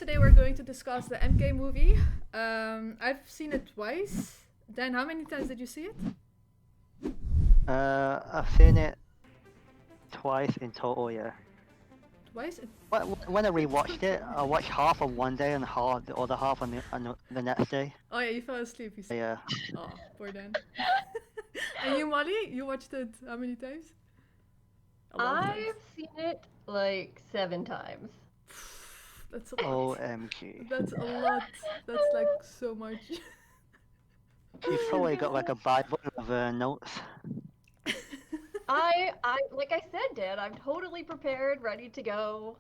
Today we're going to discuss the MK movie. I've seen it twice. Dan, how many times did you see it? I've seen it twice in total, yeah. Twice? When I rewatched it, I watched half on one day and half the other half on the next day. Oh yeah, you fell asleep, you said. Yeah. Oh, poor Dan. And you, Molly? You watched it how many times? A lot of times. I've seen it like 7 times. That's a lot. OMG. That's a lot. That's like so much. You've probably got like a Bible of notes. I like I said, Dad, I'm totally prepared, ready to go.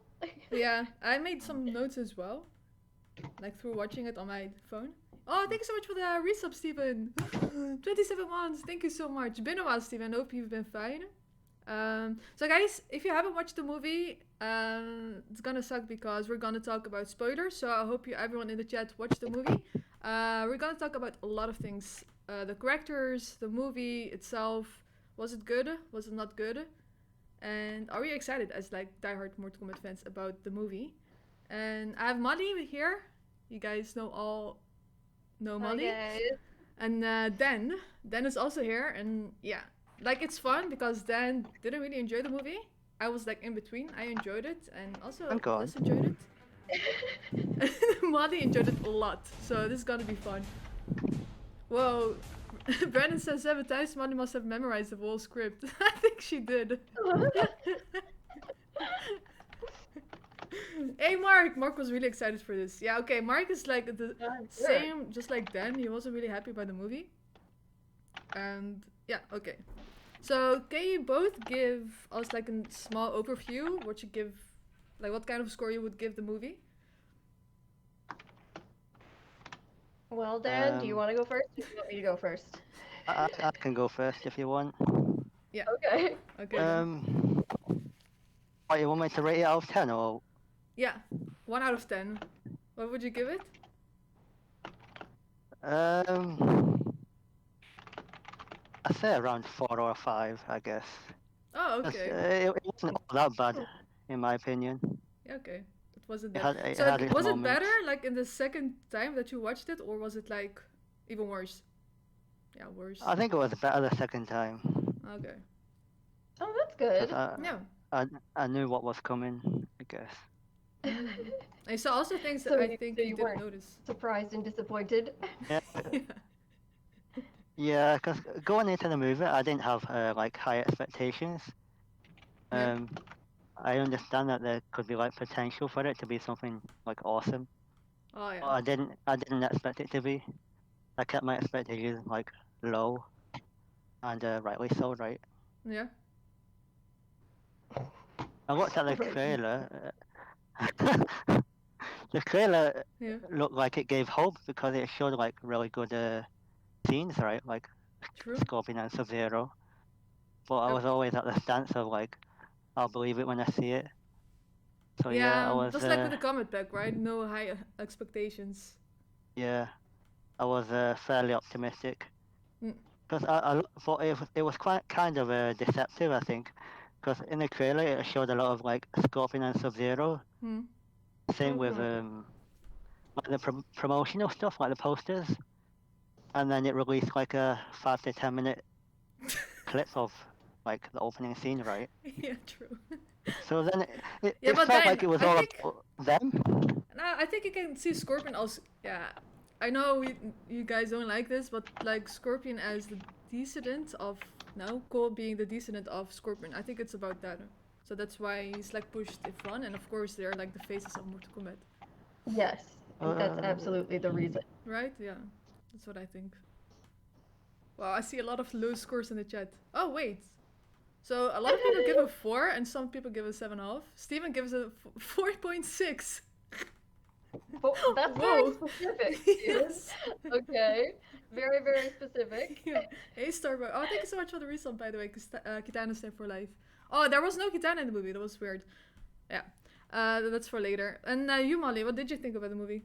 Yeah, I made some notes as well. Like through watching it on my phone. Oh, thank you so much for the resub, Steven. 27 months. Thank you so much. Been a while, Steven. Hope you've been fine. So guys, if you haven't watched the movie, it's gonna suck because we're gonna talk about spoilers. So I hope everyone in the chat watched the movie. We're gonna talk about a lot of things. The characters, the movie itself. Was it good? Was it not good? And are we excited as like diehard Mortal Kombat fans about the movie? And I have Molly here. You guys know Molly. Guys. And Dan is also here. And yeah, like it's fun because Dan didn't really enjoy the movie. I was like in between. I enjoyed it and also Liz enjoyed it. Molly enjoyed it a lot. So this is gonna be fun. Whoa. Brandon says 7 times. Molly must have memorized the whole script. I think she did. Hey, Mark! Mark was really excited for this. Yeah, okay. Mark is like the same, just like Dan. He wasn't really happy about the movie. And yeah, okay. So can you both give us like a small overview? What you give, like what kind of score you would give the movie? Well, Dan, do you want to go first? Or do you want me to go first? I can go first if you want. Yeah. Okay. Okay. What, you want me to rate it out of 10 or? Yeah, 1 out of 10. What would you give it? I'd say around 4 or 5, I guess. Oh, okay. It wasn't all that bad, in my opinion. Yeah, okay. It wasn't It that. had So its was it moments. better like in the second time that you watched it, or was it like even worse? Yeah, worse. I think it was better the second time. Okay. Oh, that's good. Yeah. I knew what was coming, I guess. I saw also things that So I think so you didn't weren't notice. surprised and disappointed. Yeah, Yeah. yeah, because going into the movie, I didn't have like high expectations. Yeah. I understand that there could be like potential for it to be something like awesome. Oh But yeah. I didn't expect it to be. I kept my expectations like low, and rightly so, right? Yeah. I looked at the Right. trailer. The trailer Yeah. looked like it gave hope because it showed like really good scenes, right? Like True. Scorpion and Sub-Zero. But I was always at the stance of like, I'll believe it when I see it. So yeah, I was. Just like with the comic pack, right? No high expectations. Yeah, I was fairly optimistic. Mm. Because I thought it was quite kind of deceptive, I think. Because in the trailer it showed a lot of like Scorpion and Sub-Zero. Hmm. Same with like the promotional stuff, like the posters. And then it released like a 5 to 10 minute clip of like the opening scene, right? Yeah, true. So then it Yeah, but felt then, like it was I all think- about them. No, I think you can see Scorpion also. Yeah, I know you guys don't like this, but like Scorpion as the descendant of Cole being the descendant of Scorpion. I think it's about that. So that's why he's like pushed in front, and of course they're like the faces of Mortal Kombat, Yes, I think that's absolutely the reason. right? Yeah, that's what I think. Wow, I see a lot of low scores in the chat. Oh wait, so a lot of people give a 4, and some people give a 7.5. Steven gives a 4.6. Oh, that's Whoa. very specific. Yes. Okay, very very specific. Yeah. Hey Starbuck. Oh, thank you so much for the resub, by the way. Kitana stay for life. Oh, there was no Kitana in the movie. That was weird. Yeah. That's for later. And you, Molly, what did you think about the movie?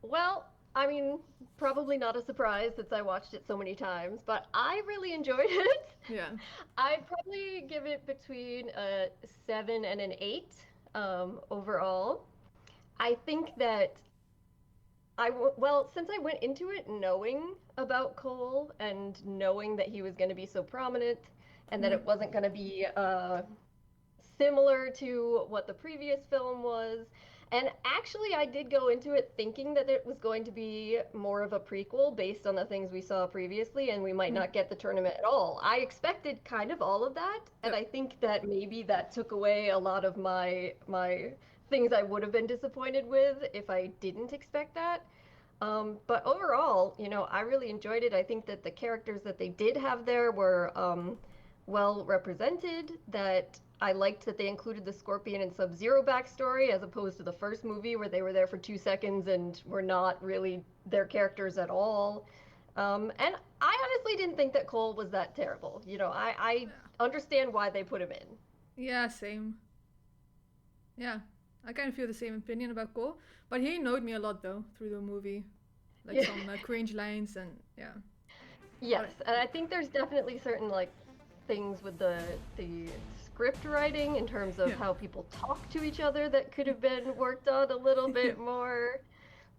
Well, I mean, probably not a surprise since I watched it so many times, but I really enjoyed it. Yeah. I'd probably give it between a 7 and an 8 overall. I think that since I went into it knowing about Cole and knowing that he was going to be so prominent and that it wasn't going to be similar to what the previous film was. And actually, I did go into it thinking that it was going to be more of a prequel based on the things we saw previously, and we might not get the tournament at all. I expected kind of all of that, and I think that maybe that took away a lot of my things I would have been disappointed with if I didn't expect that. But overall, I really enjoyed it. I think that the characters that they did have there were well represented, that I liked that they included the Scorpion and Sub-Zero backstory as opposed to the first movie where they were there for 2 seconds and were not really their characters at all. And I honestly didn't think that Cole was that terrible. I understand why they put him in. Yeah, same. Yeah, I kind of feel the same opinion about Cole, but he annoyed me a lot though through the movie, like some cringe lines and yeah. Yes, and I think there's definitely certain like things with the script writing in terms of how people talk to each other that could have been worked on a little bit more.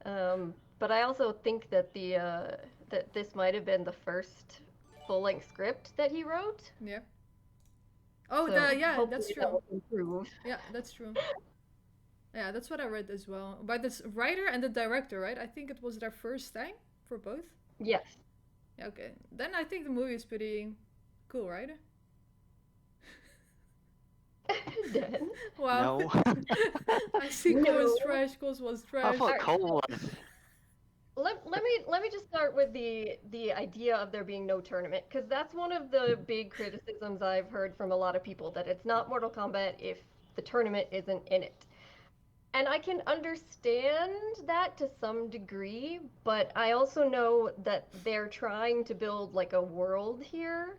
But I also think that that this might have been the first full-length script that he wrote. Yeah. Oh, So that's true. that will improve. Yeah, that's true. Yeah, that's what I read as well. By this writer and the director, right? I think it was their first time for both. Yes. Yeah, okay. Then I think the movie is pretty cool, right? Dan? Wow. No. I see Cole's trash. Cole's was I trash. thought Cole was. Let me just start with the idea of there being no tournament, because that's one of the big criticisms I've heard from a lot of people, that it's not Mortal Kombat if the tournament isn't in it. And I can understand that to some degree, but I also know that they're trying to build like a world here,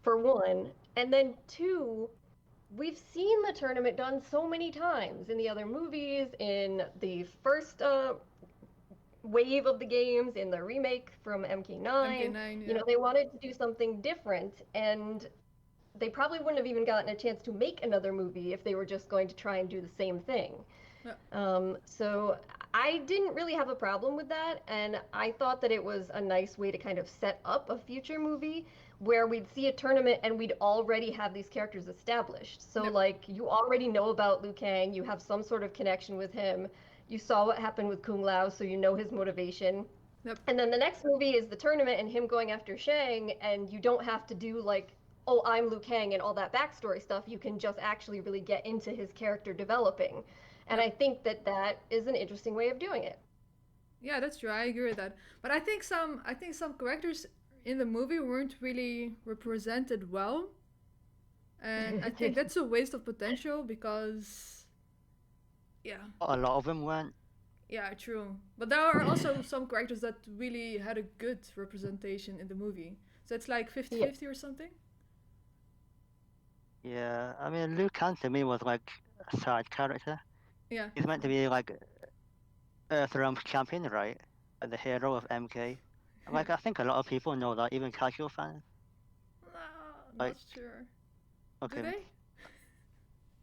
for one. And then two, we've seen the tournament done so many times in the other movies, in the first wave of the games, in the remake from MK9. MK9, yeah. They wanted to do something different, and they probably wouldn't have even gotten a chance to make another movie if they were just going to try and do the same thing. So I didn't really have a problem with that, and I thought that it was a nice way to kind of set up a future movie where we'd see a tournament and we'd already have these characters established. So like, you already know about Liu Kang, you have some sort of connection with him, you saw what happened with Kung Lao, so you know his motivation. And then the next movie is the tournament and him going after Shang, and you don't have to do like, oh, I'm Liu Kang and all that backstory stuff. You can just actually really get into his character developing. And I think that that is an interesting way of doing it. Yeah, that's true. I agree with that. But I think some characters in the movie weren't really represented well. And I think that's a waste of potential because A lot of them weren't. Yeah, true. But there are also some characters that really had a good representation in the movie. So it's like 50-50 or something. Yeah, I mean, Liu Kang to me was like a side character. Yeah. He's meant to be like Earthrealm's champion, right? Like the hero of MK. Like, I think a lot of people know that, even casual fans. Not Like- sure. Okay. Do they?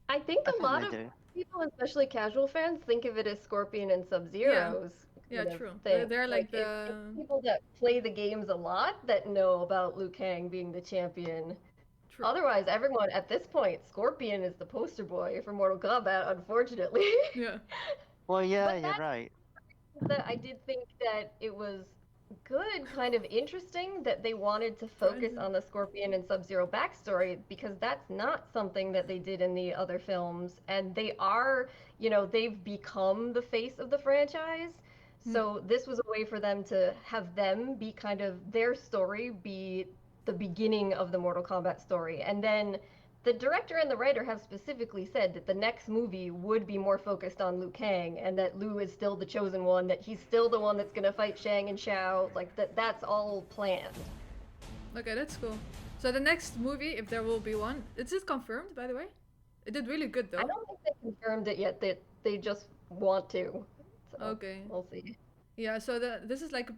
I think a lot they of do. people, especially casual fans, think of it as Scorpion and Sub-Zero's Yeah, kind of true. thing. They're like it's people that play the games a lot that know about Liu Kang being the champion. True. Otherwise, everyone at this point, Scorpion is the poster boy for Mortal Kombat, unfortunately. Yeah. Well, yeah, But you're that's- right. That I did think that it was good, kind of interesting that they wanted to focus on the Scorpion and Sub-Zero backstory, because that's not something that they did in the other films, and they are, they've become the face of the franchise. So this was a way for them to have them be kind of, their story be the beginning of the Mortal Kombat story. And then the director and the writer have specifically said that the next movie would be more focused on Liu Kang, and that Liu is still the chosen one, that he's still the one that's going to fight Shang and Shao, like that's all planned. Okay, that's cool. So the next movie, if there will be one, is it confirmed, by the way? It did really good, though. I don't think they confirmed it yet. They just want to. So Okay. We'll see. Yeah, so this is like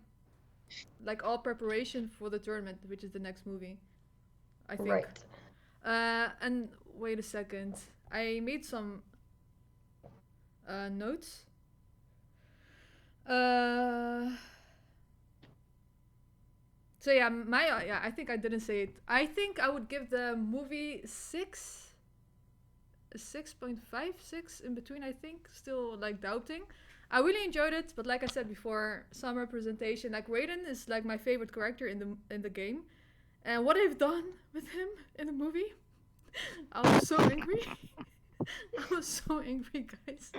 all preparation for the tournament, which is the next movie, I think. Right. And wait a second. I made some notes Uh, so yeah, yeah, I think I didn't say it. I think I would give the movie 6.56 in between. I think still like doubting. I really enjoyed it, but like I said before, some representation. Like Raiden is like my favorite character in the game, and what they've done with him in the movie, I was so angry. I was so angry, guys.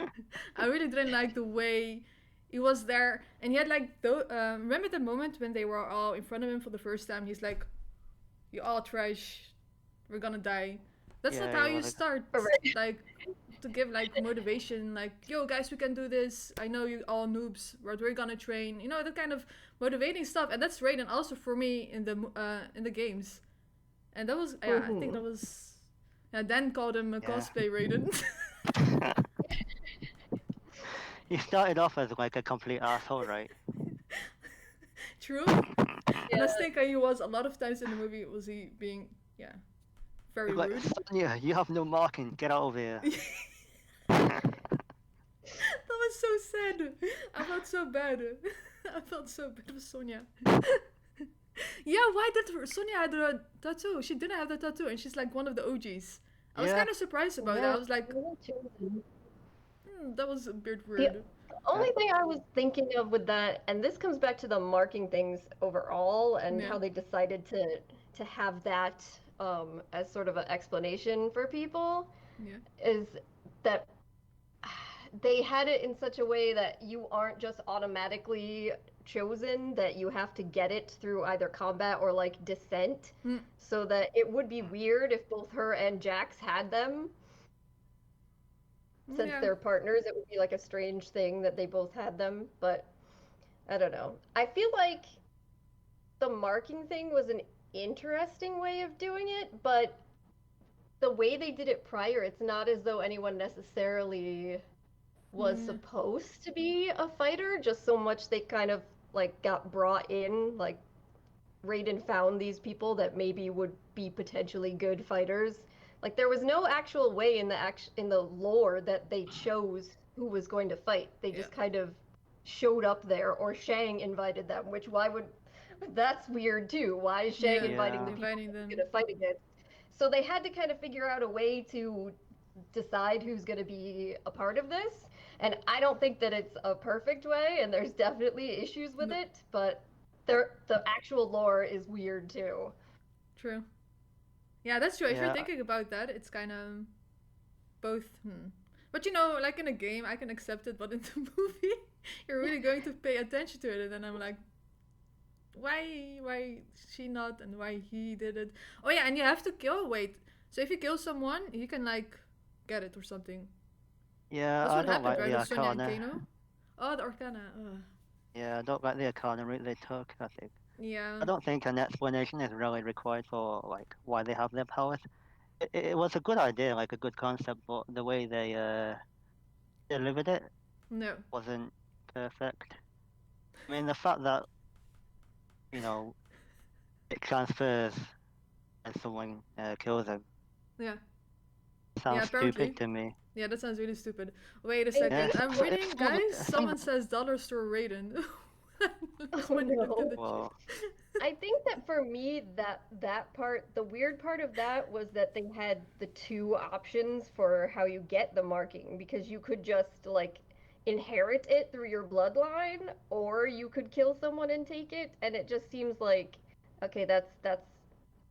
I really didn't like the way he was there, and he had like remember the moment when they were all in front of him for the first time? He's like, "You all trash. We're gonna die." That's not Yeah, how it you was like, start. Right. Like to give like motivation, like, "Yo, guys, we can do this. I know you all noobs, but we're gonna train." You know, that kind of motivating stuff, and that's Raiden also for me in the games. And that was yeah, I think that was. Yeah, Dan called him a Yeah. cosplay Raiden. he started off as like a complete asshole, right? True. And I Yeah. think he was a lot of times in the movie was he being very Like, rude. Sonya, you have no marking. Get out of here. That was so sad. I felt so bad. I felt so bad for Sonya. Yeah, why did Sonya had a tattoo? She didn't have the tattoo, and she's like one of the OGs. I was Yeah. kind of surprised about that. I was like, Well chosen. that was a bit The weird. only thing I was thinking of with that, and this comes back to the marking things overall and Yeah. how they decided to have that as sort of an explanation for people, Yeah. is that they had it in such a way that you aren't just automatically chosen, that you have to get it through either combat or like descent, Mm. so that it would be weird if both her and Jax had them. Since Yeah. they're partners, it would be like a strange thing that they both had them, but I don't know. I feel like the marking thing was an interesting way of doing it, but the way they did it prior, it's not as though anyone necessarily was Mm. supposed to be a fighter, just so much they kind of like got brought in, like Raiden found these people that maybe would be potentially good fighters. Like there was no actual way in the lore that they chose who was going to fight. They Yeah. just kind of showed up there, or Shang invited them. Which why would that's weird too. Why is Shang Yeah. inviting the people Inviting he's them. going to fight against? So they had to kind of figure out a way to decide who's going to be a part of this. And I don't think that it's a perfect way, and there's definitely issues with No. it, but the actual lore is weird too. True. Yeah, that's true. If you're Yeah. thinking about that, it's kind of both. But you know, like in a game, I can accept it, but in the movie, you're really going to pay attention to it, and then I'm like, why she not, and why he did it? Oh yeah, and you have to kill. Wait, so if you kill someone, you can like get it or something. Yeah, That's I what don't happened, like right? the With Sonya and Arcana. Kano. Oh, the Arcana. Ugh. Yeah, I don't like the Arcana route they took. I think. Yeah. I don't think an explanation is really required for like why they have their powers. It was a good idea, like a good concept, but the way they delivered it No. wasn't perfect. I mean, the fact that you know it transfers when someone kills him Yeah. Yeah. sounds Apparently. stupid to me. Yeah, that sounds really stupid. Wait a I second. think Yeah, I'm so reading, if guys. if Someone says dollar store Raiden. Oh no. well, I think that for me that part, the weird part of that was that they had the two options for how you get the marking, because you could just like inherit it through your bloodline, or you could kill someone and take it, and it just seems like okay, that's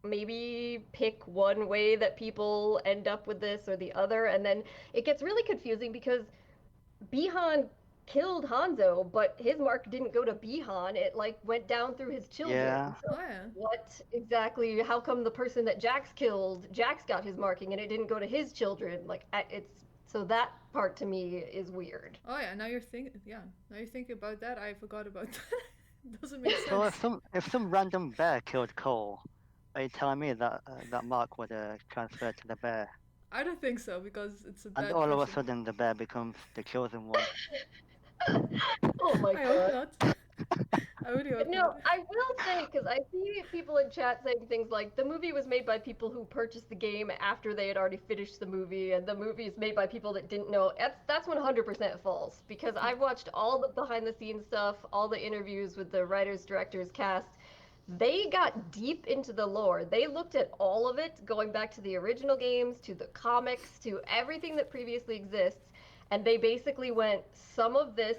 maybe pick one way that people end up with this or the other, and then it gets really confusing because Bihan killed Hanzo, but his mark didn't go to Bihan. It like went down through his yeah, children. So Oh yeah. what exactly? How come the person that Jax killed, Jax got his marking and it didn't go to his children? Like it's so that part to me is weird. Oh yeah. Now you're thinking. Yeah. Now you think about that. I forgot about that. Doesn't make so sense. if some random bear killed Cole, are you telling me that that mark would transfer to the bear, I don't think so because it's a and bad all of a person. sudden the bear becomes the chosen one? Oh my I hope god. not. I really hope No, not. I will say, because I see people in chat saying things like the movie was made by people who purchased the game after they had already finished the movie, and the movie is made by people that didn't know. That's 100% false, because I've watched all the behind the scenes stuff, all the interviews with the writers, directors, cast. They got deep into the lore. They looked at all of it, going back to the original games, to the comics, to everything that previously exists, and they basically went, some of this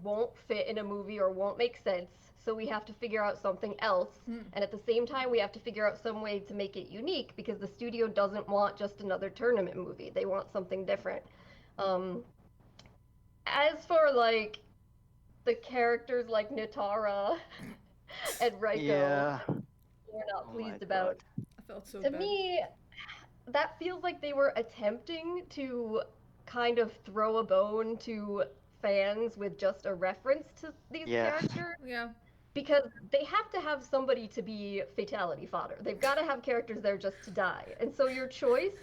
won't fit in a movie or won't make sense, so we have to figure out something else. And at the same time, we have to figure out some way to make it unique because the studio doesn't want just another tournament movie. They want something different. As for like the characters like Nitara and Raiko, Yeah. we're not Oh my pleased about. God. I felt so To bad. me, that feels like they were attempting to kind of throw a bone to fans with just a reference to these Yes. characters. Yeah. Because they have to have somebody to be fatality fodder. They've got to have characters there just to die. And so your choice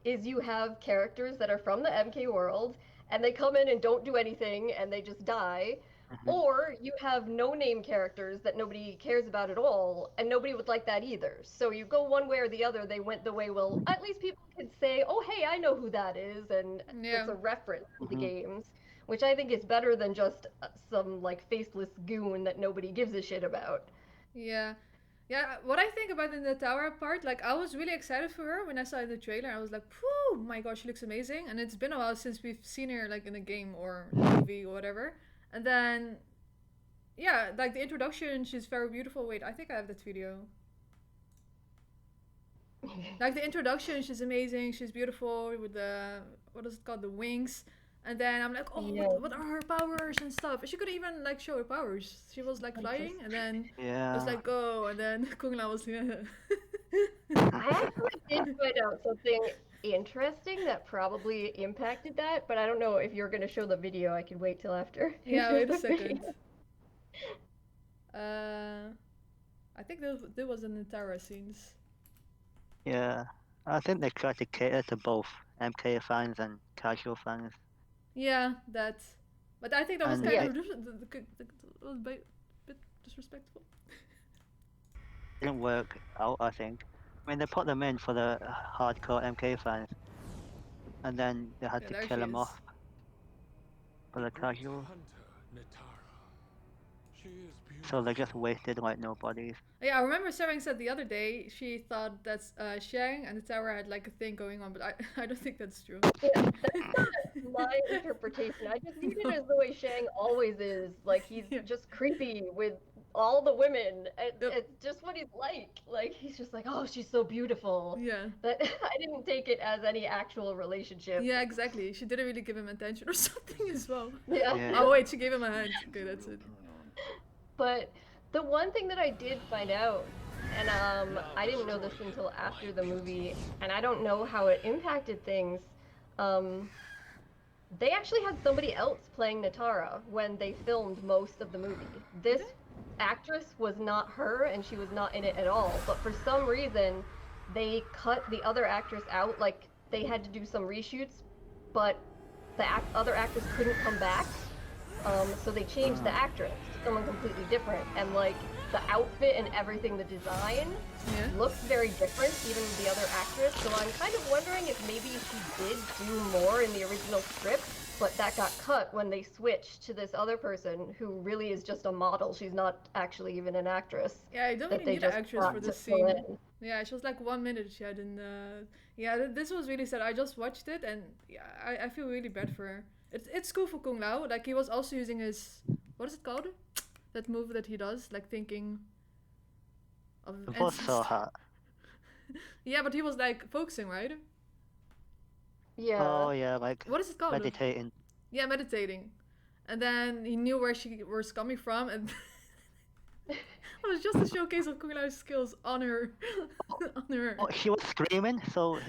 is you have characters that are from the MK world and they come in and don't do anything and they just die. Mhm. Or you have no name characters that nobody cares about at all, and nobody would like that either. So you go one way or the other. They went the way, well, at least people could say, oh, hey, I know who that is, and Yeah. it's a reference to the Mhm. games, which I think is better than just some like faceless goon that nobody gives a shit about. Yeah. Yeah, what I think about the Nitara part, like I was really excited for her when I saw the trailer. I was like, "Whew, my gosh, she looks amazing!" And it's been a while since we've seen her like in a game or a movie or whatever. And then, yeah, like the introduction, she's very beautiful. Wait, I think I have that video. Like the introduction, she's amazing. She's beautiful with the what is it called, the wings. And then I'm like, oh, Yeah. what are her powers and stuff? She couldn't even like show her powers. She was like flying, and then it was Yeah. like go, and then Kung Lao was yeah. I actually did find out something interesting that probably impacted that, but I don't know if you're going to show the video. I can wait till after. you Yeah, show wait a the second. video. I think there was in the Nitara scenes. Yeah. I think they tried to cater to both MK fans and casual fans. Yeah, that. But I think that was And kind Yeah. of was a bit disrespectful. didn't work out, I think. I mean, they put them in for the hardcore MK fans, and then they had Yeah, to there kill she them is. off for the casual. Hunter, Nitara. She is So they beautiful. just wasted like nobodies. Yeah, I remember Sarang said the other day she thought that Shang and the Tower had like a thing going on, but I don't think that's true. Yeah, that's not my interpretation. I just see it as the way Shang always is. Like, he's Yeah. just creepy with all the women. Yep. It's just what he's like. Like, he's just like, oh, she's so beautiful. Yeah. That I didn't take it as any actual relationship. Yeah, exactly. She didn't really give him attention or something as well. Yeah. Yeah. Oh wait, she gave him a hand. Okay, that's it. But the one thing that I did find out, and I didn't know this until after the movie, and I don't know how it impacted things. They actually had somebody else playing Nitara when they filmed most of the movie. This actress was not her, and she was not in it at all. But for some reason, they cut the other actress out. Like, they had to do some reshoots, but the other actress couldn't come back. So they changed the actress to someone completely different, and like the outfit and everything, the design Yeah. looks very different, even with the other actress. So I'm kind of wondering if maybe she did do more in the original script, but that got cut when they switched to this other person who really is just a model. She's not actually even an actress. Yeah, I don't That really they need an just actress brought for to this fill scene. in. Yeah, she was like 1 minute she had in yeah, this was really sad. I just watched it and yeah, I feel really bad for her. It's cool for Kung Lao. Like he was also using his what is it called? That move that he does, like thinking of It was so ancestors. hot. Yeah, but he was like focusing, right? Yeah. Oh yeah, like What is it called? meditating. Yeah, meditating. And then he knew where she was coming from and it was just a showcase of Kung Lao's skills on her on her. Oh, she was screaming, so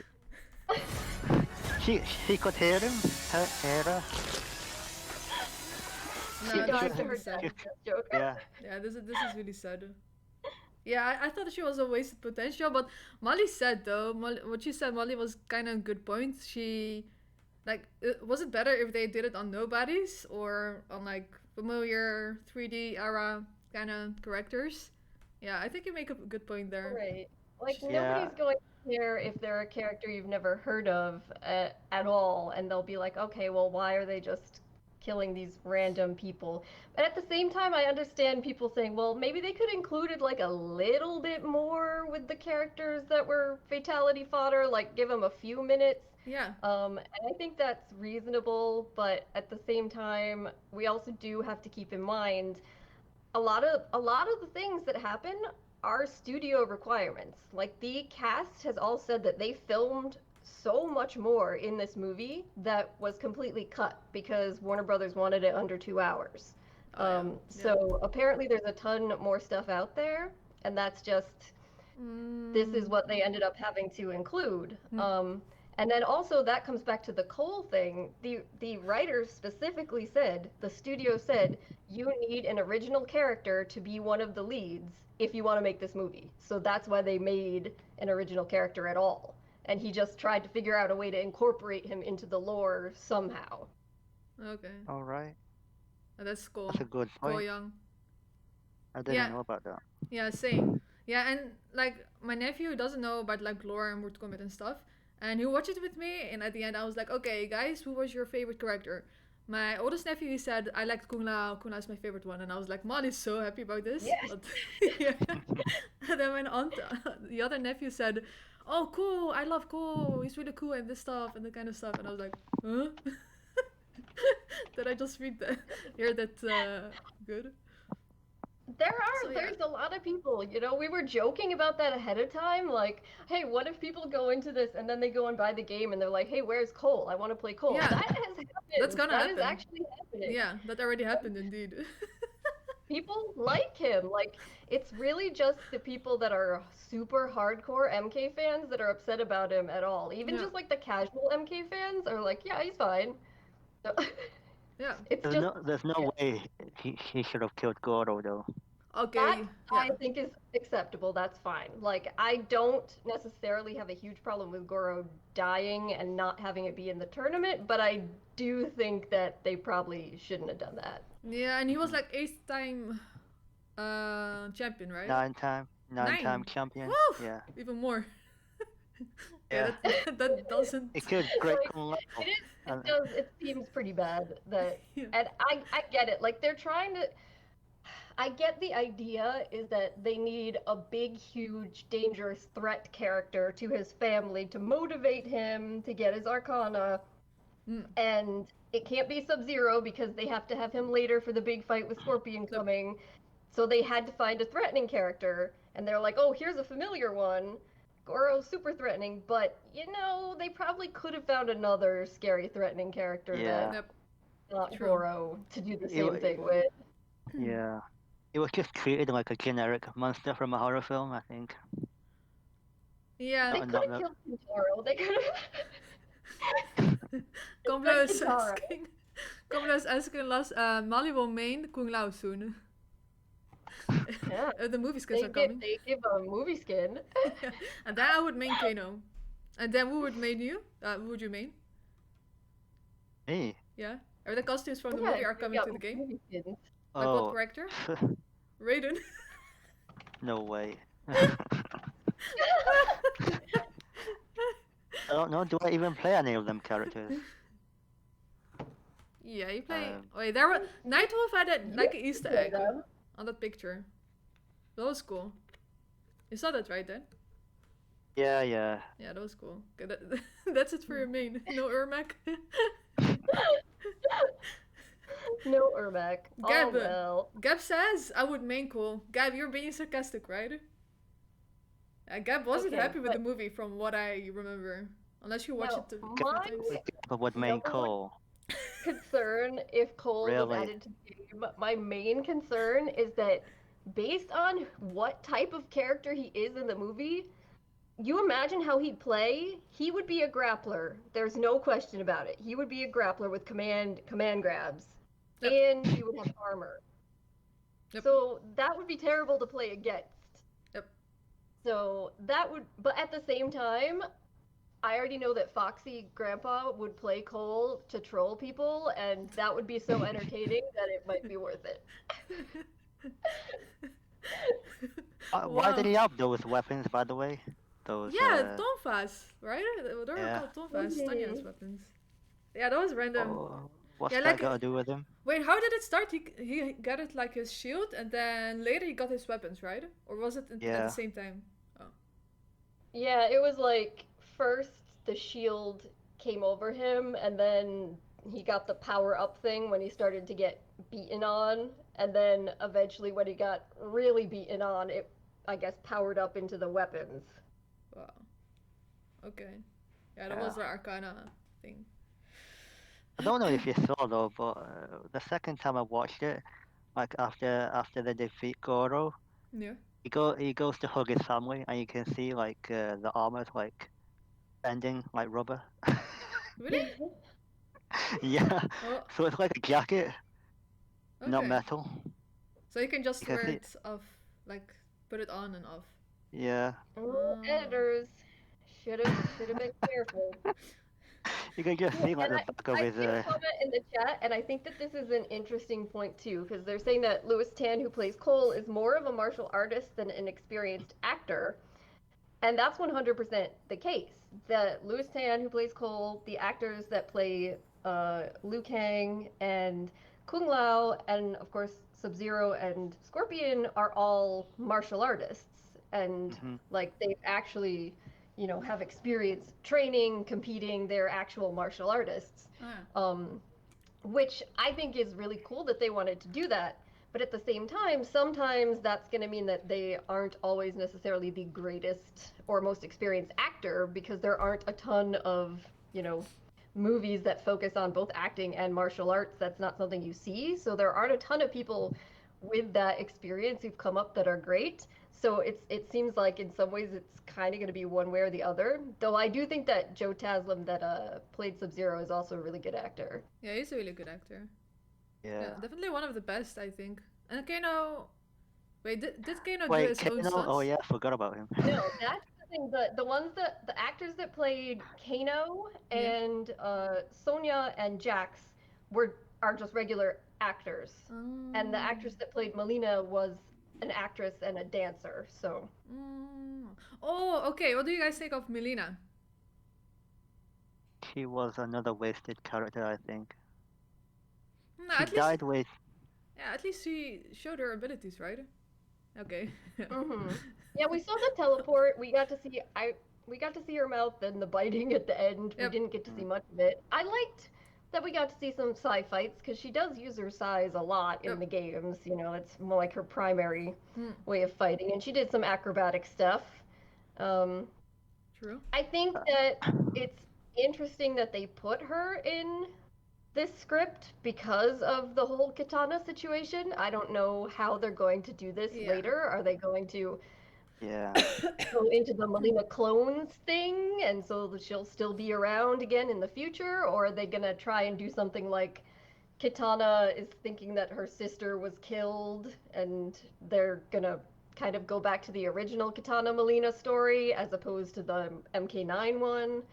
she could hear him. Hear her. No, She this died is to really her sad. death, this joke. Yeah. Yeah, this is really sad. Yeah, I thought she was a wasted potential, but Molly said though, what she said, Molly was kind of a good point. She, like, was it better if they did it on nobodies or on like familiar 3D era kind of characters. Yeah, I think you make a good point there. Right. Like Yeah. nobody's going to care if they're a character you've never heard of at all, and they'll be like, okay, well, why are they just killing these random people? But at the same time, I understand people saying, well, maybe they could included like a little bit more with the characters that were fatality fodder, like give them a few minutes. Yeah. And I think that's reasonable, but at the same time, we also do have to keep in mind a lot of the things that happen are studio requirements. Like the cast has all said that they filmed so much more in this movie that was completely cut because Warner Brothers wanted it under 2 hours. Oh, yeah. So apparently there's a ton more stuff out there, and that's just this is what they ended up having to include. And then also that comes back to the Cole thing. The writers specifically said, the studio said, you need an original character to be one of the leads if you want to make this movie. So that's why they made an original character at all. And he just tried to figure out a way to incorporate him into the lore somehow. Okay. All right. That's cool. That's a good Cool, point. Young. I didn't Yeah. know about that. Yeah, same. Yeah, and like my nephew doesn't know about like lore and Mortal Kombat and stuff, and he watched it with me. And at the end, I was like, "Okay, guys, who was your favorite character?" My oldest nephew, he said, "I liked Kung Lao. Kung Lao is my favorite one." And I was like, "Man is so happy about this." Yes. But, yeah. And then my aunt, the other nephew, said, "Oh, cool. I love cool. He's really cool and this stuff and that kind of stuff." And I was like, "Huh?" Did I just hear that good? So, yeah. There's a lot of people, you know, we were joking about that ahead of time, like, hey, what if people go into this and then they go and buy the game and they're like, hey, where's Cole? I want to play Cole. Yeah. That has happened. That's gonna That happen. is actually happening. Yeah, that already happened indeed. People like him. Like, it's really just the people that are super hardcore MK fans that are upset about him at all. Even Yeah. just like the casual MK fans are like, yeah, he's fine. So, Yeah. it's There's just no way he should have killed Goro though. Okay. that Yeah. I think is acceptable. That's fine. Like, I don't necessarily have a huge problem with Goro dying and not having it be in the tournament, but I do think that they probably shouldn't have done that. Yeah, and he was like 8th-time champion, right? Nine-time Nine. champion. Woo! Yeah. Even more. Yeah. That doesn't. He killed Great Like, Kung Lao. It is. And- It does. It seems pretty bad that, Yeah. and I get it. Like they're trying to. I get the idea is that they need a big, huge, dangerous threat character to his family to motivate him to get his Arcana, and it can't be Sub-Zero because they have to have him later for the big fight with Scorpion coming. So they had to find a threatening character, and they're like, oh, here's a familiar one. Goro's super threatening, but you know, they probably could have found another scary, threatening character Yeah. that Yep. not True. Goro to do the It same wa- thing with. Yeah. It was just treated like a generic monster from a horror film, I think. Yeah. They No, could have no. killed Kintaro. They could have. Kombla is Nitara. asking. Kombla is asking Mali will main Kung Lao soon. Yeah. The movie skins They are coming. give a movie skin. Yeah. And then I would main Kano. And then who would main you? Who would you main? Me? Yeah. Or the costumes from the Yeah, movie are you coming got to the game? movie skins. Like what Oh. character? Raiden. No way. I don't know. Do I even play any of them characters? Yeah, you play. Um, Wait, there was Nightwolf had like an Easter play egg them. on that picture. That was cool. You saw that, right, then? Yeah, yeah. Yeah, that was cool. Okay, that's it for your main. No Ermac. No Ermac. Oh Gab, well. Gab says I would main Cole. Gab, you're being sarcastic, right? Gab wasn't Okay, happy with but- the movie from what I remember. Unless you watch No, it a mine- couple times. But what main Number one- Cole? Concern if Cole was Really? added to the game. My main concern is that based on what type of character he is in the movie, you imagine how he'd play. He would be a grappler. There's no question about it. He would be a grappler with command grabs, Yep. and he would have armor. Yep. So that would be terrible to play against. Yep. So that would, but at the same time, I already know that Foxy Grandpa would play Cole to troll people, and that would be so entertaining that it might be worth it. Why did Wow. he have those weapons, by the way? Those, Yeah, tonfas, right? They were yeah. called tonfas, Tanya's Mhm. weapons. Yeah, that was random. Oh, what's Yeah, that like got to do with him? wait, how did it start? He got it like his shield, and then later he got his weapons, right? Or was it at the Yeah. same time? Oh, Yeah, it was like first the shield came over him, and then he got the power up thing when he started to get beaten on, and then eventually when he got really beaten on, it I guess powered up into the weapons. wow. Okay. Yeah, that Yeah. was the Arcana thing. I don't know if you saw though, but the second time I watched it, like after they defeat Goro, Yeah. he goes to hug his family, and you can see like the armor's like bending like rubber. Really? Yeah, Oh, so it's like a jacket, not okay. metal. So you can You just can wear see. it off, like put it on and off. Yeah, Oh, Oh. editors should have been careful. you can just see like And the back of I his. see a comment in the chat, and I think that this is an interesting point too, because they're saying that Louis Tan, who plays Cole, is more of a martial artist than an experienced actor. And that's 100% the case. The Louis Tan, who plays Cole, the actors that play Liu Kang and Kung Lao, and of course Sub Zero and Scorpion are all martial artists. And Mhm. like they've actually, have experience training, competing, they're actual martial artists. Ah. Which I think is really cool that they wanted to do that. But at the same time, sometimes that's going to mean that they aren't always necessarily the greatest or most experienced actor because there aren't a ton of, movies that focus on both acting and martial arts. That's not something you see. So there aren't a ton of people with that experience who've come up that are great. So it seems like in some ways it's kind of going to be one way or the other. Though I do think that Joe Taslim that played Sub Zero is also a really good actor. Yeah, he's a really good actor. Yeah, Yeah. definitely one of the best, I think. And Kano. Wait, did Kano do Wait, his own Kano? Oh stunts? yeah, I forgot about him. No, that's the thing. The actors that played Kano Yeah. and Sonya and Jax are just regular actors, and the Um, actress that played Mileena was an actress and a dancer. So mm. Oh, okay. What do you guys think of Mileena? She was another wasted character, I think. No, She at least, died with. yeah, at least she showed her abilities, right? Okay. yeah, we saw the teleport. We got to see her mouth and the biting at the end. We Yep. didn't get to see Mm, much of it. I liked that we got to see some Psy fights because she does use her size a lot in Yep. the games. It's more like her primary Hmm. way of fighting, and she did some acrobatic stuff. Um, True. I think that it's interesting that they put her in this script because of the whole katana situation. I don't know how they're going to do this Yeah. later. Are they going to yeah. go into the Mileena clones thing, and so that she'll still be around again in the future, or are they gonna try and do something like Kitana is thinking that her sister was killed, and they're gonna kind of go back to the original Kitana Mileena story as opposed to the MK9 one?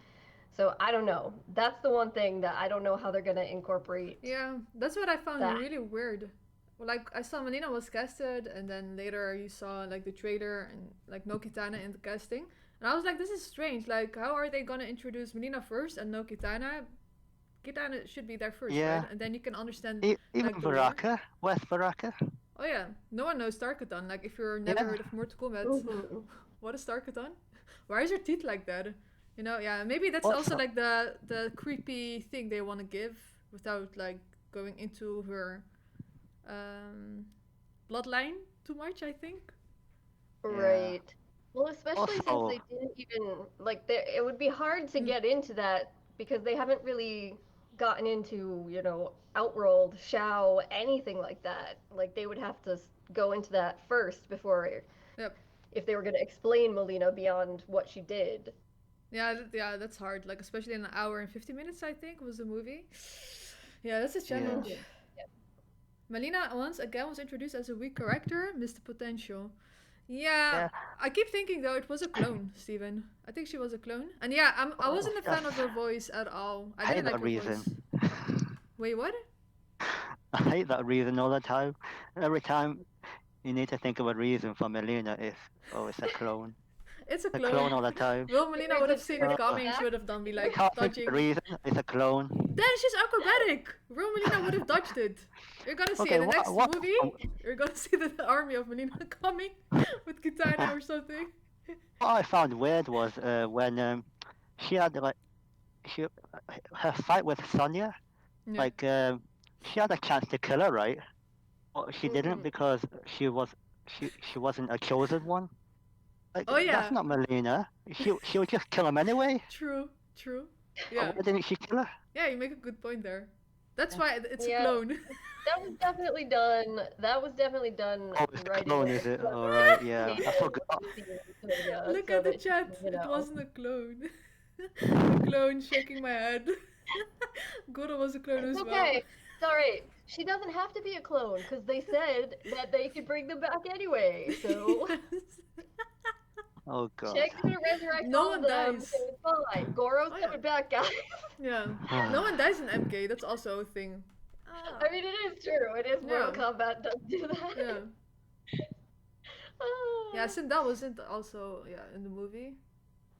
So I don't know. That's the one thing that I don't know how they're gonna incorporate Yeah, that's what I found that. really weird. Well, like I saw Melina was casted, and then later you saw like the trailer and like no Kitana in the casting, and I was like, this is strange. Like, how are they gonna introduce Melina first and no Kitana? Kitana should be there first, right? Yeah. And then you can understand Even like the lore. Baraka, West Baraka. Oh yeah, no one knows Tarkatan. Like, if you're never Yeah. heard of Mortal Kombat, Mhm. what is Tarkatan? Why is your teeth like that? You know, yeah, maybe that's What's also up? like the creepy thing they want to give without like going into her um, bloodline too much. I think. Right. Well, especially since Also, they didn't even like it would be hard to Mm. get into that because they haven't really gotten into, Outworld, Shao, anything like that. Like they would have to go into that first before Yep. if they were going to explain Melina beyond what she did. Yeah, yeah, that's hard. Like, especially in an hour and 50 minutes, I think was the movie. Yeah, that's a challenge. Mhm. Melina once again was introduced as a weak character, missed the potential. Yeah, yeah. I keep thinking though it was a clone, Steven. I think she was a clone. And yeah, I Oh, wasn't a fan of that's. her voice at all. I I hate didn't like that her voice. reason. Wait, what? I hate that reason all the time. Every time You need to think of a reason for Mileena if it's a clone. It's a A clone clone. all the time. Will Melina would have seen it Uh, coming, she would have done be I like can't think of dodging. a reason. It's a clone. Then she's acrobatic. Will Melina would have dodged it. You're gonna see Okay, in the next what? movie. You're gonna see the army of Melina coming with katana or something. What I found weird was when she had like she her fight with Sonya. Yeah. Like she had a chance to kill her, right? But she didn't Mhm. because she wasn't a chosen one. Like Oh yeah. that's not Melina. She would just kill him anyway. True. True. But Yeah. why didn't she kill her? Yeah, you make a good point there. That's why it's a Yeah. clone. That was definitely done. That was definitely done Oh, it's right clone, away. is it? So All right, yeah. Kato I forgot. was seeing Sonya Look so at the that she chat. could, It wasn't a clone. A clone shaking my head. Goro was a clone It's as okay. It's alright. She doesn't have to be a clone because they said that they could bring them back anyway. well. So Yes. Oh god. Shag's gonna resurrect No all one of them, dies. so it's fine. Goro's Oh, yeah. coming back, guys. Yeah. No one dies in MK. That's also a thing. I mean, it is true. It is Mortal Yeah. Kombat does do that. Yeah. Ah. Yeah, Sindel wasn't also in the movie.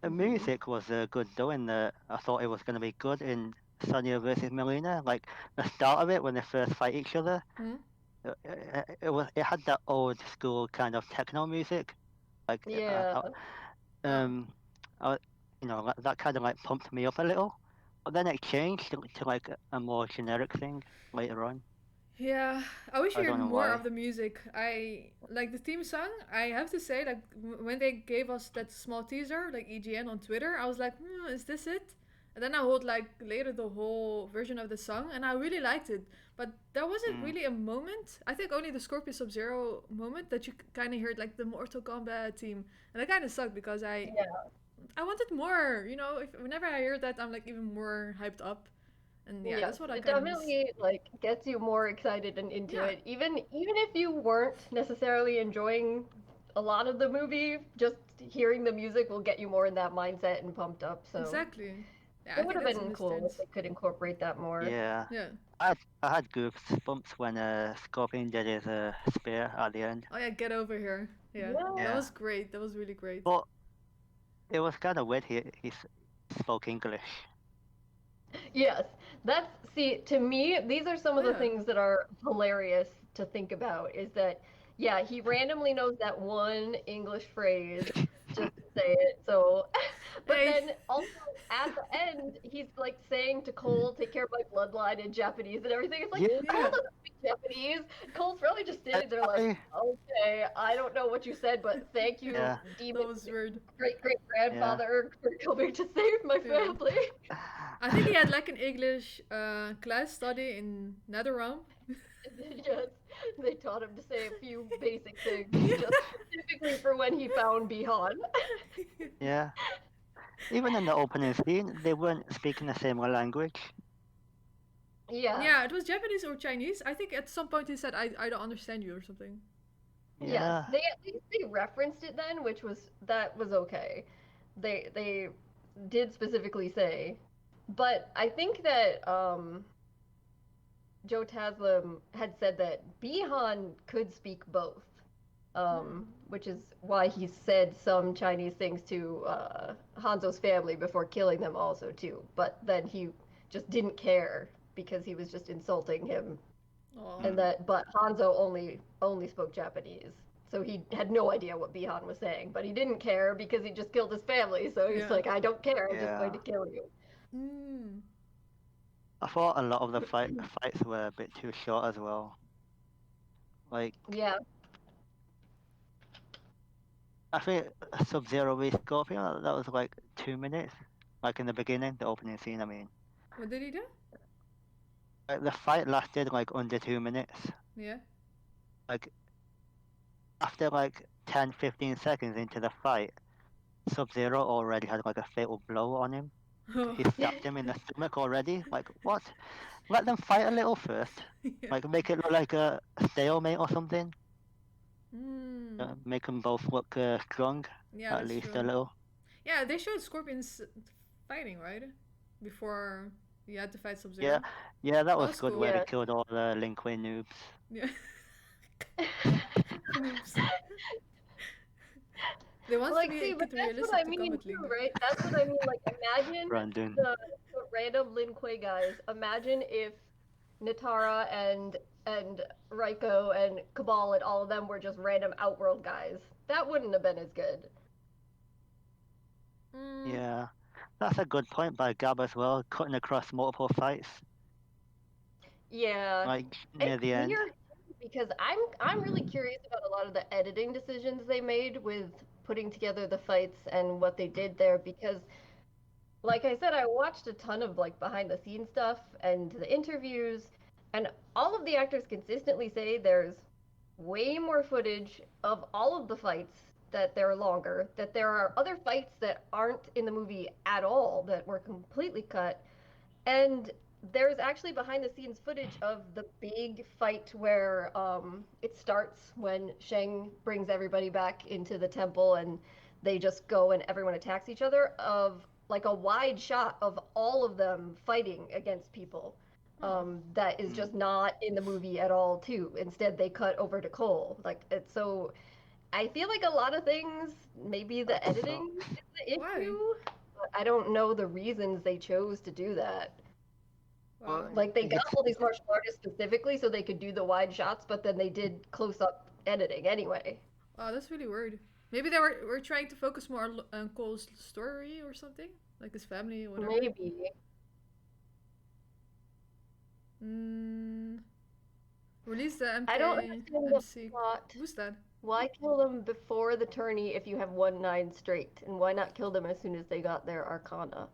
The music was good though. I thought it was gonna be good in Sonya versus Melina. Like the start of it when they first fight each other. Hmm? It had that old school kind of techno music. Like Yeah. I, that kind of like pumped me up a little. But then it changed to like a more generic thing later on. Yeah, I wish I we heard don't know more why. of the music. I like the theme song. I have to say, like when they gave us that small teaser, like EGN on Twitter, I was like, is this it? And then I heard like later the whole version of the song, and I really liked it. But there wasn't Mm. really a moment. I think only the Scorpion Sub-Zero moment that you kind of heard like the Mortal Kombat theme, and it kind of sucked because I wanted more. You know, whenever I hear that, I'm like even more hyped up. And yeah, that's what I it kind of miss. definitely like gets you more excited and into Yeah. it. Even if you weren't necessarily enjoying a lot of the movie, just hearing the music will get you more in that mindset and pumped up. So Exactly. Yeah, I it think would have that's a been missed cool if chance. they could incorporate that more. Yeah. Yeah. I had goosebumps when Scorpion did his spear at the end. Oh yeah, get over here. Yeah. Yeah. That Yeah. was great. That was really great. But it was kind of weird. He spoke English. Yes, that's see to me these are some of Oh, the yeah. things that are hilarious to think about is that yeah, he randomly knows that one English phrase just to say it. So but Hey. then also at the end he's like saying to Cole, take care of my bloodline in Japanese and everything. It's like Yeah. Cole doesn't speak Japanese. Cole's probably just standing there like, okay, I don't know what you said, but thank you, Yeah. demon That was weird. great grandfather for coming to save my Yeah. family. I think he had like an English class study in NetherRealm. Yes, they taught him to say a few basic things, Yeah. just specifically for when he found Bihan. Yeah. Even in the opening scene, they weren't speaking the same language. Yeah. Yeah, it was Japanese or Chinese. I think at some point he said, I don't understand you or something. Yes, Yeah. they at least they referenced it then, that was okay. They did specifically say, but I think that Joe Taslim had said that Bihan could speak both, which is why he said some Chinese things to Hanzo's family before killing them also too. But then he just didn't care because he was just insulting him, Aw. and but Hanzo only spoke Japanese. So he had no idea what Bihan was saying, but he didn't care because he just killed his family. So he's Yeah. like, I don't care, I'm just Yeah. going to kill you. Mm. I thought a lot of the fights were a bit too short as well. Like, Yeah. I think Sub-Zero v Scorpion, that was like 2 minutes. Like in the beginning, the opening scene, I mean. What did he do? Like, the fight lasted like under 2 minutes. Yeah. Like, after like 10-15 seconds into the fight, Sub-Zero already had like a fatal blow on him. He stabbed him in the stomach already. Like, what? Let them fight a little first. Yeah. Like, make it look like a stalemate or something. Mm. Make them both look strong, Yeah, at that's least true. a little. Yeah, they showed Scorpions fighting, right? Before you had to fight Sub-Zero. Yeah, yeah, that was was good cool. where Yeah. they killed all the Lin Kuei noobs. Yeah. noobs. They want Like, to see, make but it that's what realistic I to mean Kombat too, League. right? That's what I mean. Like, imagine Brandon. the random Lin Kuei guys. Imagine if Nitara and Raiko and Kabal and all of them were just random Outworld guys. That wouldn't have been as good. Mm, Yeah, that's a good point by Gab as well, cutting across multiple fights, Yeah, like near it's the end. weird because I'm really curious about a lot of the editing decisions they made with putting together the fights and what they did there because like I said, I watched a ton of like behind the scenes stuff and the interviews, and all of the actors consistently say there's way more footage of all of the fights that they're longer, that there are other fights that aren't in the movie at all that were completely cut, and there's actually behind the scenes footage of the big fight where it starts when Shang brings everybody back into the temple and they just go and everyone attacks each other of like a wide shot of all of them fighting against people. That is just not in the movie at all too. Instead they cut over to Cole. Like it's so I feel like a lot of things maybe the That editing sucks. is the Why? issue. But I don't know the reasons they chose to do that. wow. Like they got It's all these martial artists specifically so they could do the wide shots, but then they did close up editing anyway. Wow, that's really weird. Maybe they were trying to focus more on Cole's story or something, like his family or whatever. Maybe. Mm, release the I don't understand the MC. plot. Who's that? Why kill them before the tourney if you have 1-9 straight? And why not kill them as soon as they got their Arcana?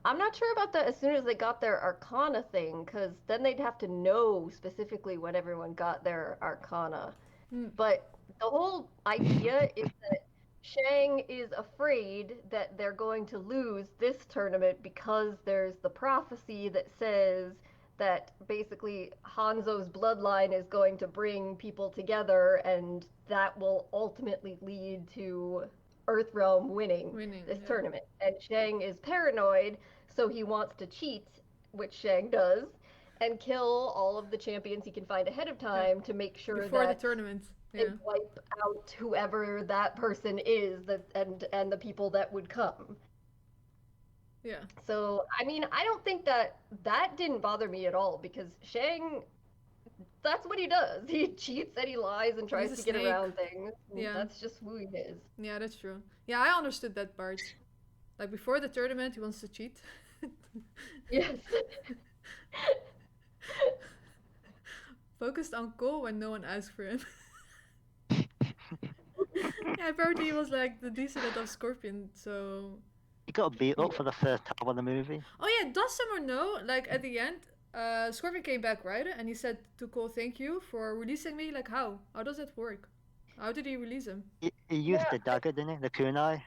I'm not sure about the as soon as they got their Arcana thing, because then they'd have to know specifically when everyone got their Arcana. Hmm. But the whole idea is that Shang is afraid that they're going to lose this tournament because there's the prophecy that says that basically Hanzo's bloodline is going to bring people together and that will ultimately lead to Earthrealm winning this Yeah. tournament. And Shang is paranoid, so he wants to cheat, which Shang does, and kill all of the champions he can find ahead of time to make sure Before that the tournament. they Yeah. wipe out whoever that person is that and the people that would come. Yeah. So, I mean, I don't think that didn't bother me at all because Shang that's what he does. He cheats and he lies and tries a to get snake. around things. Yeah. That's just who he is. Yeah, that's true. Yeah, I understood that part. Like before the tournament, he wants to cheat. Yes. Focused on Cole when no one asked for him. Yeah, apparently he was like the descendant of Scorpion, so. He got beat up for the first half of the movie. Oh yeah, does someone know? Like at the end, Scorpion came back, right? And he said to Cole, "Thank you for releasing me." Like how? How does that work? How did he release him? He used the dagger, didn't he? The kunai.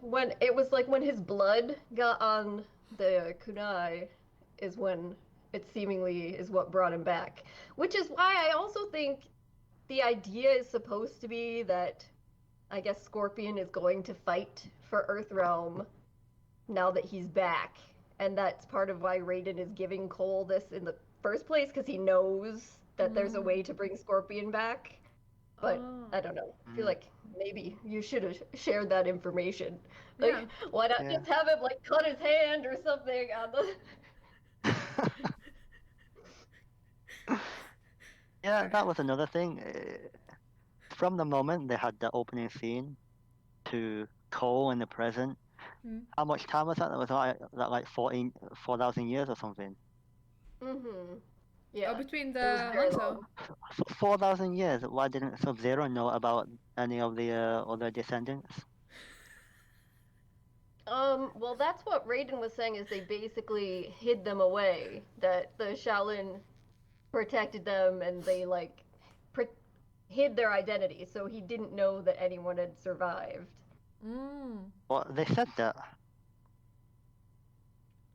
When it was like when his blood got on the kunai is when it seemingly is what brought him back. Which is why I also think the idea is supposed to be that I guess Scorpion is going to fight for Earthrealm now that he's back. And that's part of why Raiden is giving Cole this in the first place, because he knows that there's a way to bring Scorpion back. But Oh. I don't know. I feel like maybe you should have shared that information. Like, Yeah. why not Yeah. just have him like cut his hand or something on the? Yeah, that was another thing. From the moment they had the opening scene to Cole in the present, how much time was that? That was like 4,000 years or something. Yeah. Oh, between It was the very Hanzo. long. 4,000 years. Why didn't Sub-Zero know about any of the other descendants? Well, that's what Raiden was saying is they basically hid them away. That the Shaolin protected them and they like hid their identity, so he didn't know that anyone had survived. Well, they said that.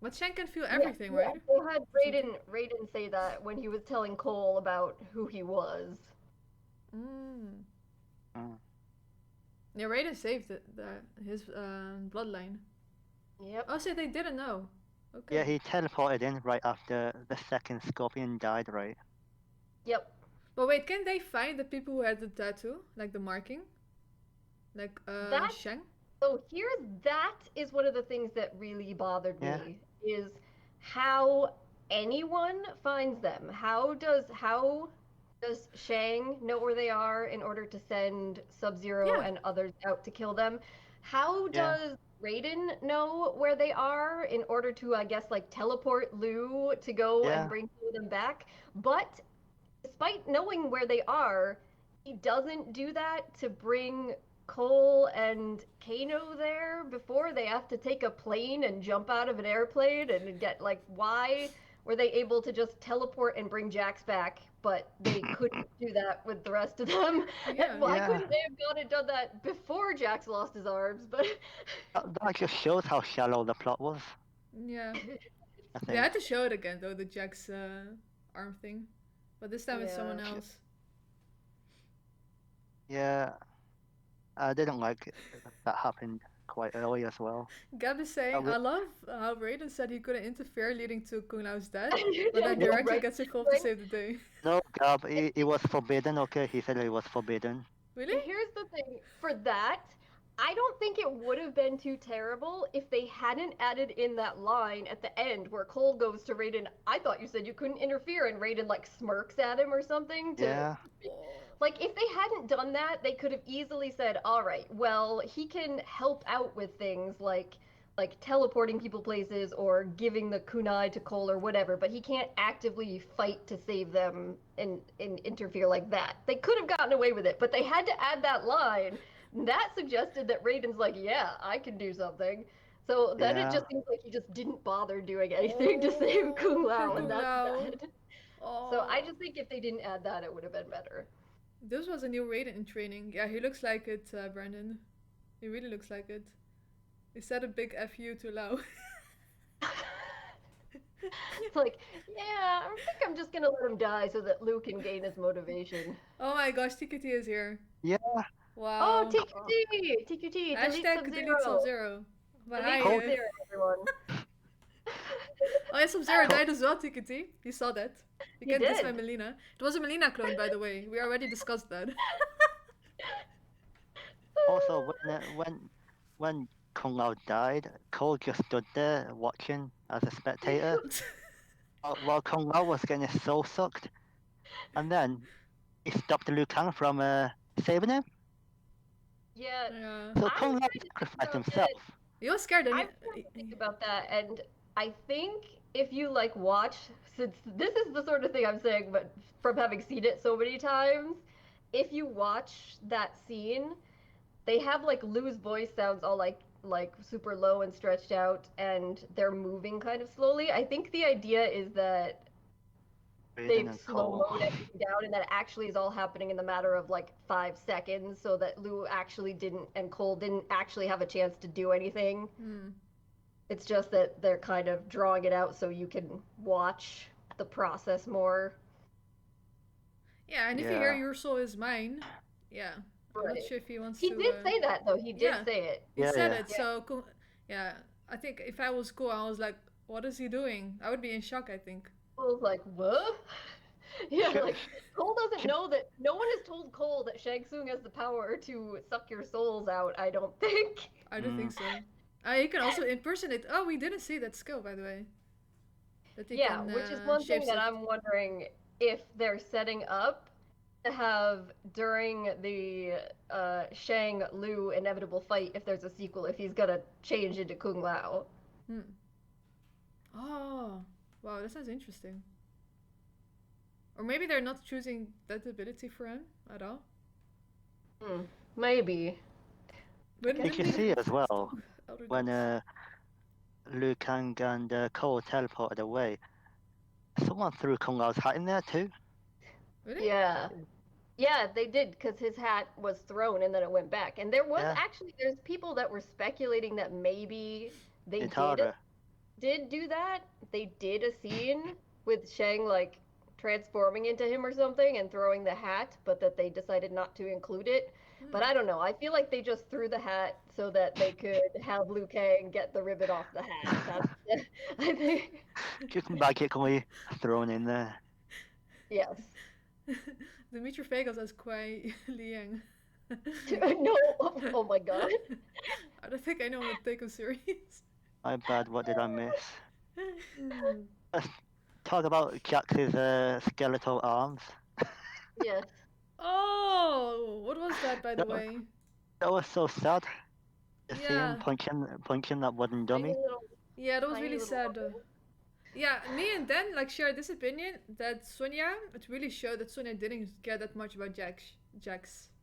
But Shang can feel everything, right? They had Raiden say that when he was telling Cole about who he was. Yeah, Raiden saved his bloodline. Yep. Oh, so they didn't know. Okay. Yeah, he teleported in right after the second Scorpion died, right? Yep. But wait, can they find the people who had the tattoo, like the marking, like That's- Shang? So that is one of the things that really bothered Yeah. me is how anyone finds them. How does Shang know where they are in order to send Sub-Zero Yeah. and others out to kill them? How Yeah. does Raiden know where they are in order to, I guess, like teleport Liu to go Yeah. and bring them back? But despite knowing where they are, he doesn't do that to bring Cole and Kano there before they have to take a plane and jump out of an airplane and get like why were they able to just teleport and bring Jax back, but they couldn't do that with the rest of them? Yeah. And why Yeah. couldn't they have gone and done that before Jax lost his arms? But That just shows how shallow the plot was. Yeah. I They think. had to show it again though, the Jack's arm thing, but this time it's someone Yeah. else. Yeah. I didn't like that happened quite early as well. Gab is saying, we- I love how Raiden said he couldn't interfere, leading to Kung Lao's death, but Yeah, then no, director right. gets involved to save the day. No, Gab, it was forbidden. Okay, he said it was forbidden. Really? Here's the thing for that. I don't think it would have been too terrible if they hadn't added in that line at the end where Cole goes to Raiden, I thought you said you couldn't interfere, and Raiden like smirks at him or something. Yeah. Like if they hadn't done that, they could have easily said, all right, well, he can help out with things like teleporting people places or giving the kunai to Cole or whatever, but he can't actively fight to save them and interfere like that. They could have gotten away with it, but they had to add that line. That suggested that Raiden's like, yeah, I can do something. So then Yeah. it just seems like he just didn't bother doing anything to save Kung Lao, Poor and Kung that's Lao. bad. Oh. So I just think if they didn't add that, it would have been better. This was a new Raiden in training. Yeah, he looks like it, Brandon. He really looks like it. He said a big FU to Lao. It's like, yeah, I think I'm just gonna let him die so that Luke can gain his motivation. Oh my gosh, TKT is here. Yeah. Wow. Oh, TQT! TQT! Delete Hashtag Sub-Zero! delete Sub-Zero. But Delete hi, Sub-Zero, everyone. Oh yeah, Sub-Zero died as well, TKT. You saw that. You He can't diss my did. Mileena. It was a Mileena clone, by the way. We already discussed that. Also, when Kung Lao died, Cole just stood there watching as a spectator while Kung Lao was getting his soul sucked, and then he stopped Liu Kang from saving him. Yeah, Yeah. So I'm Kung Lao trying to sacrificed figure out himself. He was scared. And I'm trying to think about that, and I think if you like watch, since this is the sort of thing I'm saying, but from having seen it so many times, if you watch that scene, they have like Lou's voice sounds all like super low and stretched out, and they're moving kind of slowly. I think the idea is that Raiden they've and slow Cole. mode everything down, and that actually is all happening in the matter of like 5 seconds, so that Lou actually didn't and Cole didn't actually have a chance to do anything. Hmm. It's just that they're kind of drawing it out so you can watch the process more. Yeah, and if you hear Yeah. your soul is mine, yeah. I'm not Right. sure if he wants He to. did say that though. He did yeah. say it. He Yeah, said yeah. it, so yeah. I think if I was cool, I was like, what is he doing? I would be in shock, I think. I was like, what? Yeah, Sure. like Cole doesn't know that. No one has told Cole that Shang Tsung has the power to suck your souls out. I don't think. I don't think so. You can also impersonate. Oh, we didn't see that skill, by the way. That he Yeah, can, which is one thing that shapeshift. I'm wondering if they're setting up to have during the Shang Lu inevitable fight, if there's a sequel, if he's gonna change into Kung Lao. Hmm. Oh, wow, that sounds interesting. Or maybe they're not choosing that ability for him at all. Maybe. But Did you then see as well other when dudes. Liu Kang and Cole teleported away? Someone threw Kung Lao's hat in there too. Really? Yeah. Yeah, they did because his hat was thrown and then it went back. And there was Yeah. actually there's people that were speculating that maybe they Nitara. did do that. They did a scene with Shang like transforming into him or something and throwing the hat, but that they decided not to include it. But I don't know. I feel like they just threw the hat so that they could have Liu Kang get the ribbon off the hat. That's, I think. Just magically thrown in there. Yes. Dimitri Vegas as Kwai Liang. No, oh my god. I don't think anyone would take him serious. My bad, what did I miss? Let's talk about Jax's skeletal arms. Yes. Oh, what was that, by the That was- way? That was so sad. To see Yeah. him punching that wooden Tiny dummy. little, Yeah, that was tiny really little sad. woman. Yeah, me and Dan like shared this opinion that Sonia. It really showed that Sonia didn't care that much about Jax,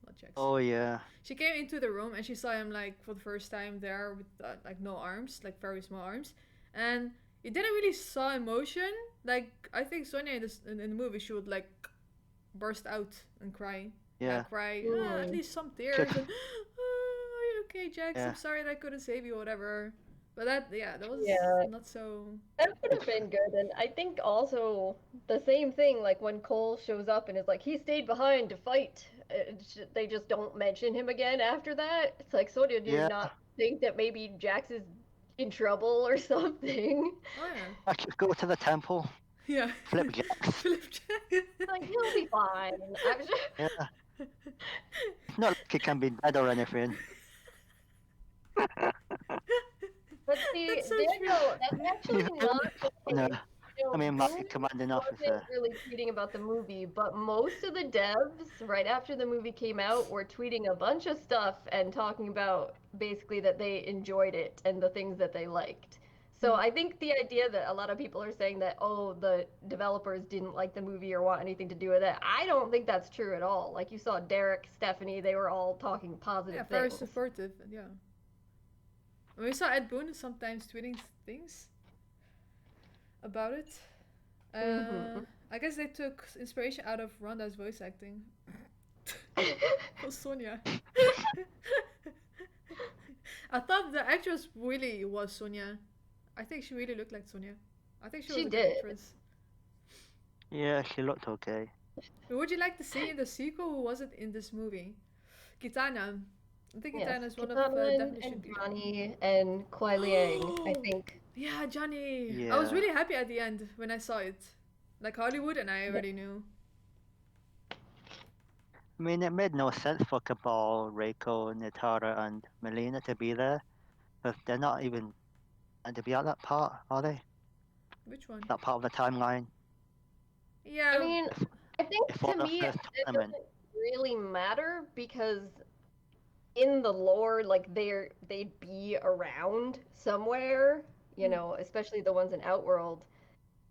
not Jax. Oh yeah. She came into the room and she saw him like for the first time there with like no arms, like very small arms, and you didn't really saw emotion. Like I think Sonia in the movie she would like burst out and cry. Yeah. Cry. Mm. At least some tears. And, are you okay, Jax? Yeah. I'm sorry that I couldn't save you, or whatever. But that was Yeah. not so. That would have been good, and I think also the same thing, like when Cole shows up and is like, he stayed behind to fight. They just don't mention him again after that. It's like, so did you Yeah. not think that maybe Jax is in trouble or something? Oh yeah. I could go to the temple. Yeah. Flip Jax. Flip Jax. Like, he'll be fine. I'm sure. Yeah. It's not like he can be dead or anything. But see, That's so Daniel, that's actually He's not the No, case. You know, I mean, Goon commanding wasn't officer. really tweeting about the movie, but most of the devs, right after the movie came out, were tweeting a bunch of stuff and talking about basically that they enjoyed it and the things that they liked. So I think the idea that a lot of people are saying that, oh, the developers didn't like the movie or want anything to do with it, I don't think that's true at all. Like you saw Derek, Stephanie, they were all talking positive Yeah, very things. supportive. Yeah. And we saw Ed Boon sometimes tweeting things about it. Mhm. I guess they took inspiration out of Rhonda's voice acting. For Sonia. I thought the actress really was Sonia. I think she really looked like Sonia. I think she was She a good did. actress. Yeah, she looked okay. Who would you like to see in the sequel? Who was it in this movie? Kitana. I think Yes, Kitana is one of Kitana definitely should and be. Johnny and Kuai Liang, I think. Yeah, Johnny. I was Yeah. really happy at the end when I saw it. Like Hollywood, and I already knew. I mean, it made no sense for Kabal, Reiko, Nitara, and Mileena to be there. Because they're not even meant to be at that part, are they? Which one? That part of the timeline. Yeah. I mean, I think Before to the me first it tournament. doesn't really matter because in the lore, like they'd be around somewhere, you Hmm. know, especially the ones in Outworld.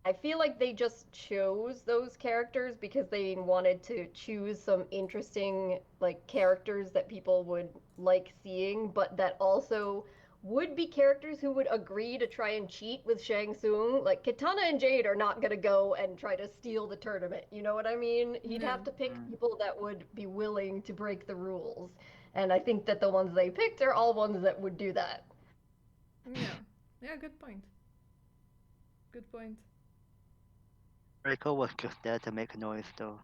I feel like they just chose those characters because they wanted to choose some interesting like characters that people would like seeing, but that also would be characters who would agree to try and cheat with Shang Tsung. Like Kitana and Jade are not gonna go and try to steal the tournament. You know what I mean? He'd Yeah. have to pick Mm. people that would be willing to break the rules. And I think that the ones they picked are all ones that would do that. Yeah. Yeah, good point. Good point. Reiko was just there to make a noise, though.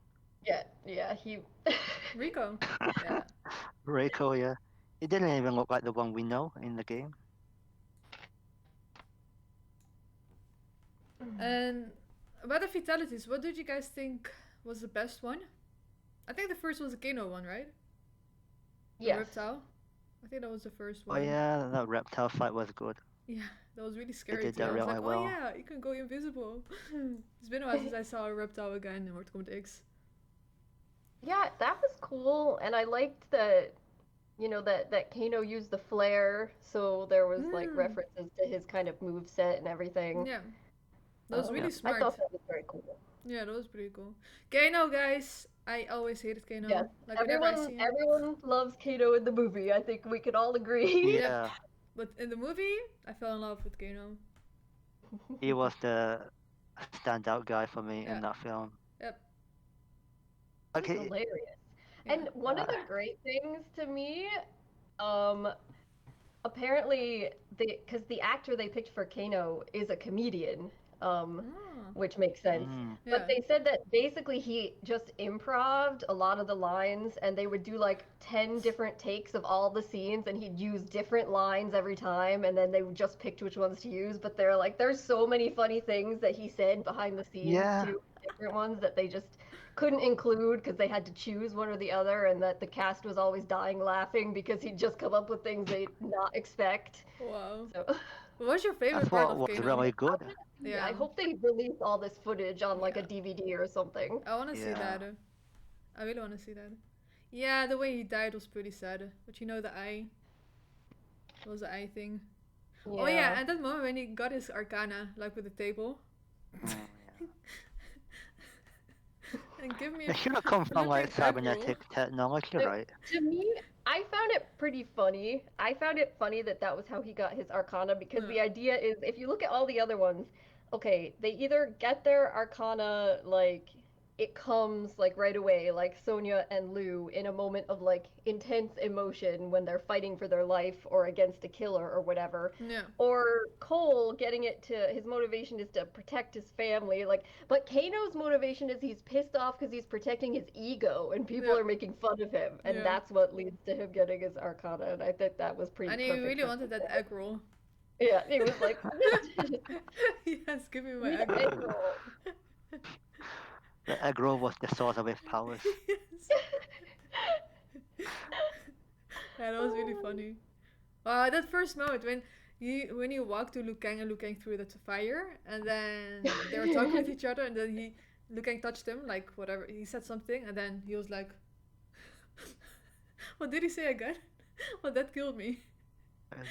Yeah, he Rico. Yeah. Reiko, yeah. It didn't even look like the one we know in the game. And about the fatalities, what did you guys think was the best one? I think the first was the Kano one, right? The Yes. reptile. I think that was the first Oh one. yeah, that reptile fight was good. Yeah, that was really scary did too. that I was really like, well. oh yeah, you can go invisible. It's been a while since I saw a reptile again in Mortal Kombat X. Yeah, that was cool, and I liked that, you know, that Kano used the flare, so there was like Mm. references to his kind of move set and everything. Yeah, that was Um, really Yeah. smart. I thought that was very cool. Yeah, that was pretty cool. Kano, guys, I always hated Kano. Yes, Like whenever I see him. everyone loves Kano in the movie. I think we could all agree. Yeah, But in the movie, I fell in love with Kano. he was the standout guy for me Yeah. in that film. Yep. He's Okay, hilarious. Yeah. And one of the great things to me, apparently, because the actor they picked for Kano is a comedian, Ah, which makes sense. Mm. yeah. But they said that basically he just improv'd a lot of the lines, and they would do like 10 different takes of all the scenes, and he'd use different lines every time, and then they would just pick which ones to use. But there's so many funny things that he said behind the scenes Yeah. too, different ones that they just couldn't include because they had to choose one or the other, and that the cast was always dying laughing because he'd just come up with things they'd not expect. Wow. So What was your favorite That's part what of was Kano? really good. Yeah. I hope they release all this footage on like a Yeah. DVD or something. I want to see Yeah. that. I really want to see that. Yeah, the way he died was pretty sad. But you know the eye? It was the eye thing. Oh yeah, and that moment when he got his arcana, like with the table. Oh, yeah. And give me It should have come from like flipping egg roll. cybernetic technology, It- right? To me, I found it pretty funny. I found it funny that that was how he got his arcana because the idea is if you look at all the other ones, okay, they either get their arcana like it comes like right away, like Sonya and Lou in a moment of like intense emotion when they're fighting for their life or against a killer or whatever. Yeah. Or Cole getting it to his motivation is to protect his family, like, but Kano's motivation is he's pissed off because he's protecting his ego and people Yeah. are making fun of him, and Yeah. that's what leads to him getting his arcana, and I think that was pretty And he perfect really for wanted that him. egg roll. Yeah, he was like, Yes, give me my "Need egg an roll. egg roll." The egg roll was the source of his powers. Yes. Yeah, that was really funny. Wow, that first moment when you walked to Liu Kang and Liu Kang threw the fire, and then they were talking with each other, and then Liu Kang touched him, like whatever he said something, and then he was like, "What did he say again?" Well, that killed me.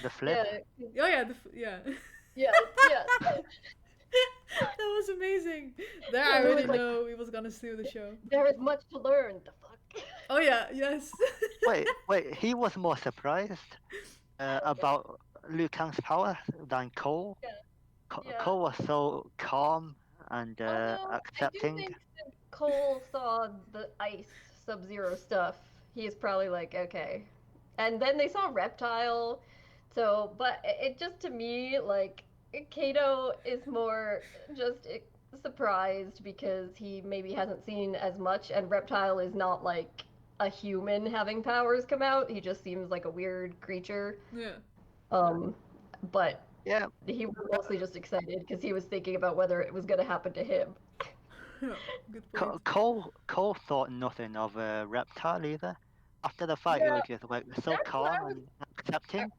The flip. Yeah, Oh yeah, yeah. yeah, yeah. That was amazing. There, Yeah, I it was already like- know he was gonna steal the show. There is much to learn. The fuck. Oh yeah, yes. Wait, he was more surprised about Liu Kang's power than Cole. Yeah, yeah. Cole was so calm and Although I do accepting. think that Cole saw the ice Sub-Zero stuff, he is probably like, okay. And then they saw Reptile, so, but it just to me, like, Kato is more just surprised because he maybe hasn't seen as much, and Reptile is not like a human having powers come out. He just seems like a weird creature. Yeah. But Yeah, he was mostly just excited because he was thinking about whether it was going to happen to him. Good point. Cole thought nothing of Reptile either. After the fight, he was just like so That's what I calm and accepting.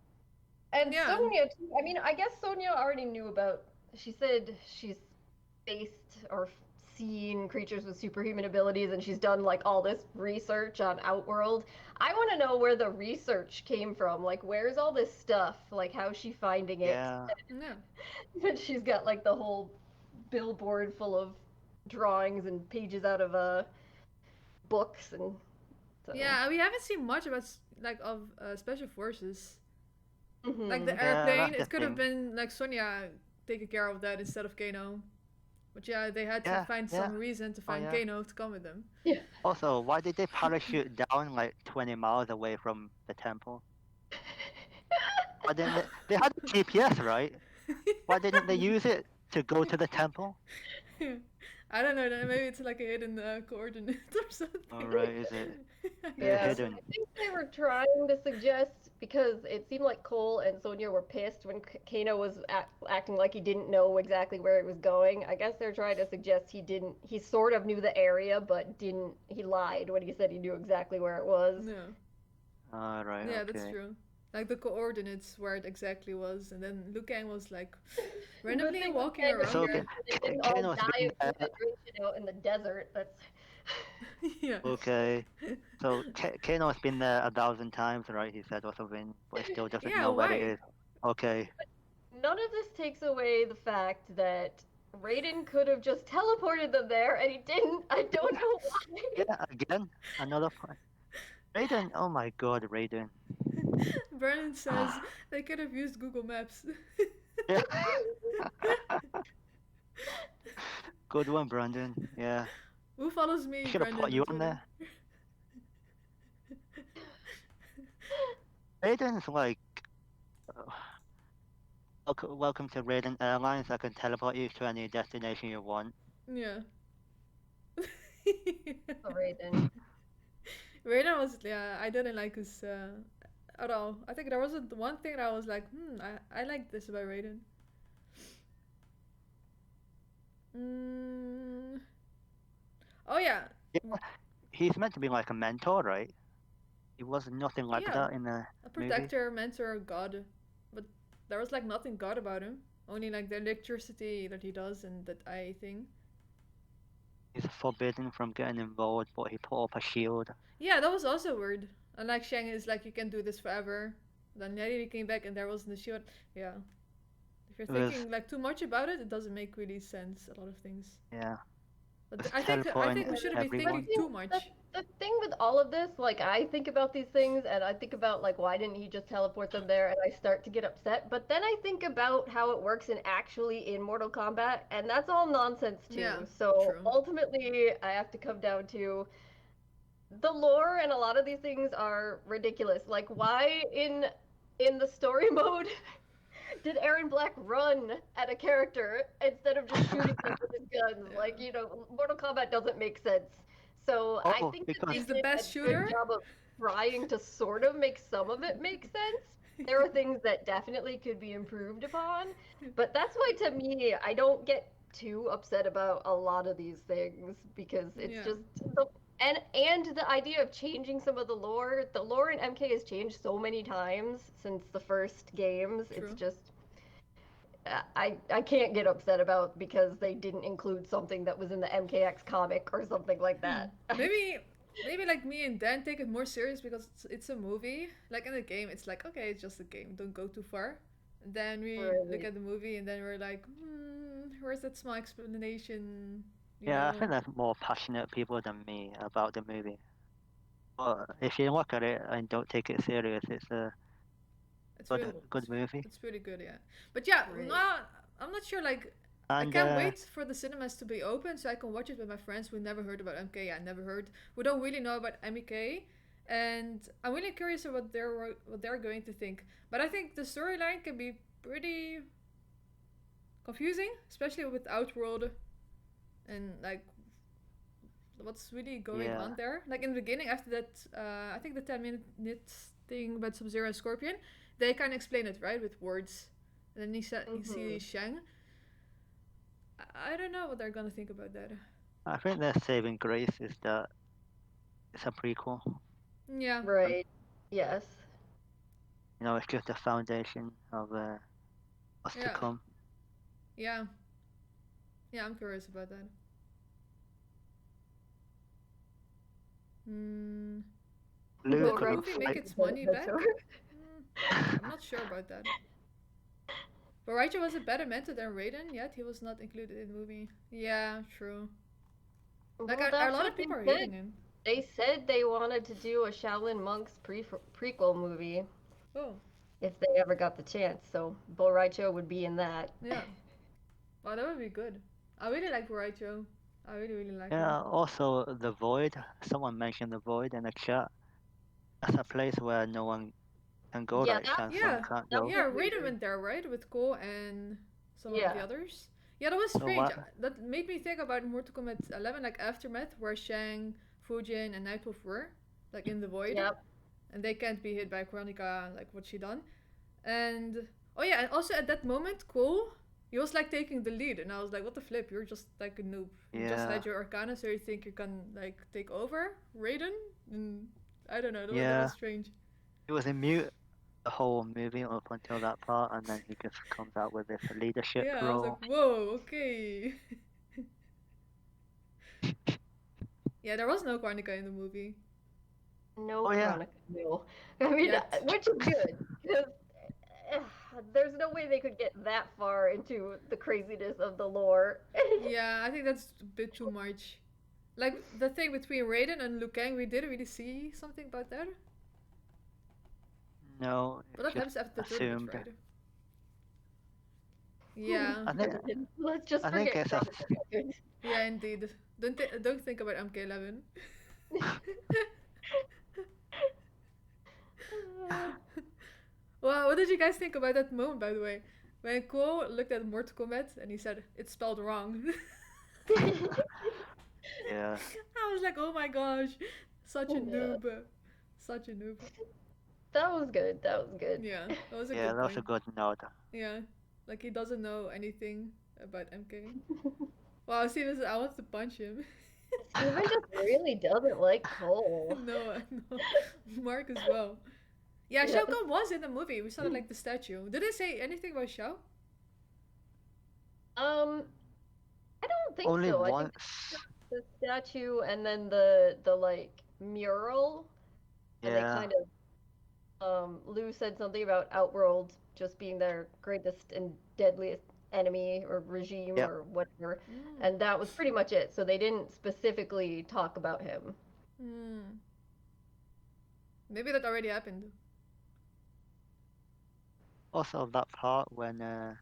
And Yeah. Sonya, too. I mean, I guess Sonya already knew about. She said she's faced or seen creatures with superhuman abilities, and she's done like all this research on Outworld. I want to know where the research came from. Like, where's all this stuff? Like, how's she finding it? Yeah. Yeah. But she's got like the whole billboard full of drawings and pages out of books and. So. Yeah, we haven't seen much about of special forces. Mhm. Like the Yeah, airplane, that's it the could have thing. been like Sonya taking care of that instead of Kano. But yeah, they had to Yeah, find yeah. some reason to find yeah. Kano to come with them. Also, why did they parachute down like 20 miles away from the temple? Why didn't they had a GPS, right? Why didn't they use it to go to the temple? I don't know, maybe it's like a hidden coordinate or something. Oh, right, is it? Yeah, Hidden. I think they were trying to suggest because it seemed like Cole and Sonya were pissed when Kano was acting like he didn't know exactly where it was going. I guess they're trying to suggest he sort of knew the area, but didn't. He lied when he said he knew exactly where it was. Yeah. Oh, right, Yeah, okay. that's true. Like the coordinates where it exactly was, and then Liu Kang was like randomly thing walking with around. So, Kano okay. is they didn't all Kano's die been, of dehydration out in the desert. That's. Yeah. Okay. So Kano's been there 1,000 times, right? He said or something, but he still doesn't Yeah, know where why? it is. Okay. None of this takes away the fact that Raiden could have just teleported them there, and he didn't. I don't know why. Yeah, again, another point. Raiden, oh my god, Raiden. Brandon says they could have used Google Maps. Yeah. Good one, Brandon. Yeah. Who follows me? Should have Brandon, put you on on Twitter? there. Raiden's like, welcome to Raiden Airlines. I can teleport you to any destination you want. Yeah. Oh, Raiden. Raiden was, yeah, I didn't like his at all. I think there wasn't one thing that I was like, I like this about Raiden. Oh yeah, Yeah, he's meant to be like a mentor, right? He was nothing like Yeah. that in the A movie. protector, mentor, god. But there was like nothing god about him. Only like the electricity that he does and that eye thing. He's forbidden from getting involved, but he put up a shield. Yeah, that was also weird. And like Shang is like, you can do this forever. Then Nelly came back and there wasn't the shield. Yeah. If you're It was, thinking like too much about it, it doesn't make really sense. A lot of things. yeah, But was I think teleporting we shouldn't be everyone. thinking too much. The thing with all of this, like I think about these things and I think about like why didn't he just teleport them there and I start to get upset. But then I think about how it works actually in Mortal Kombat and that's all nonsense too. Yeah, So true. ultimately I have to come down to the lore and a lot of these things are ridiculous. Like why in the story mode did Aaron Black run at a character instead of just shooting them with his guns? Yeah. Like, Mortal Kombat doesn't make sense. So I Oh, think that because they He's the did best a shooter? good job of trying to sort of make some of it make sense. There are things that definitely could be improved upon, but that's why to me I don't get too upset about a lot of these things because it's Yeah. just and the idea of changing some of the lore in MK has changed so many times since the first games. True. It's just I can't get upset about because they didn't include something that was in the MKX comic or something like that. Maybe like me and Dan take it more serious because it's a movie. Like in the game, it's like, okay, it's just a game. Don't go too far. And then we look Right. at the movie and then we're like, where's that small explanation? You yeah, I know? think there's more passionate people than me about the movie. But if you look at it and don't take it serious, it's a It's good really, good movie. it's really good, yeah. But yeah, Right. I'm not sure. Like, I And can't wait for the cinemas to be open so I can watch it with my friends who never heard about MK. I never heard. We don't really know about MK, and I'm really curious of what they're going to think. But I think the storyline can be pretty confusing, especially with Outworld and like what's really going Yeah. on there. Like in the beginning, after that, I think the 10-minute thing about Sub-Zero and Scorpion, they kind of explain it right with words. And then you see Shang. I don't know what they're gonna think about that. I think their saving grace is that it's a prequel. Yeah. Right. Yes. It's just a foundation of what's to Yeah. come. Yeah. Yeah, I'm curious about that. Hmm. Will Luke the couldn't movie make fight. its money back? That's I'm not sure about that. But Raichu was a better mentor than Raiden, yet he was not included in the movie. Yeah, true. Like, Well, a that's lot what of people are they hating said. him. They said they wanted to do a Shaolin Monks prequel movie Oh, if they ever got the chance. So Bo Raicho would be in that. yeah. Wow, that would be good. I really like Raichu. I really, really like Yeah, him. also the Void. Someone mentioned the Void in the chat. That's a place where no one can go, Yeah, like Shang Tsung Yeah, can't that go. was yeah, weird. Raiden went there, right? With Cole and some of the Yeah. others. Yeah, that was So strange. what? That made me think about Mortal Kombat 11, like Aftermath, where Shang, Fujin, and Nightwolf were, like in the void. Yep. And they can't be hit by Chronica, like what she done. And, oh yeah, and also at that moment, Cole, he was like taking the lead. And I was like, what the flip? You're just like a noob. You just Yeah. had your Arcana, so you think you can like take over Raiden? And I don't know, that Yeah. was strange. He was in mute the whole movie up until that part, and then he just comes out with this leadership Yeah, I was role. like, whoa, okay. Yeah, there was no Chronica in the movie. No Oh, yeah. Chronica. No. I mean, Yet. which is good because there's no way they could get that far into the craziness of the lore. Yeah, I think that's a bit too much. Like the thing between Raiden and Liu Kang, we didn't really see something about that. No, But it's that just happens after the tournament, assumed. right? Yeah. I think Let's just I think forget it's a Chronica. Yeah, indeed. Don't think about MK11. Well, what did you guys think about that moment, by the way? When Cole looked at Mortal Kombat and he said, it's spelled wrong. yeah. I was like, oh my gosh, such a Yeah. noob. Such a noob. That was good. That was good. Yeah, that was a Yeah, good that was a point. good nod. Yeah, like he doesn't know anything about MK. Wow, see, I want to punch him. Steven just really doesn't like Cole. No, no. Mark as well. Yeah, Yeah. Shao Kahn was in the movie. We saw like the statue. Did it say anything about Shao? I don't think Only so. I think once. the statue and then the like mural, and they Yeah. kind of Lou said something about Outworld just being their greatest and deadliest enemy or regime Yep. or whatever, Mm. and that was pretty much it. So they didn't specifically talk about him. Hmm. Maybe that already happened. Also, that part when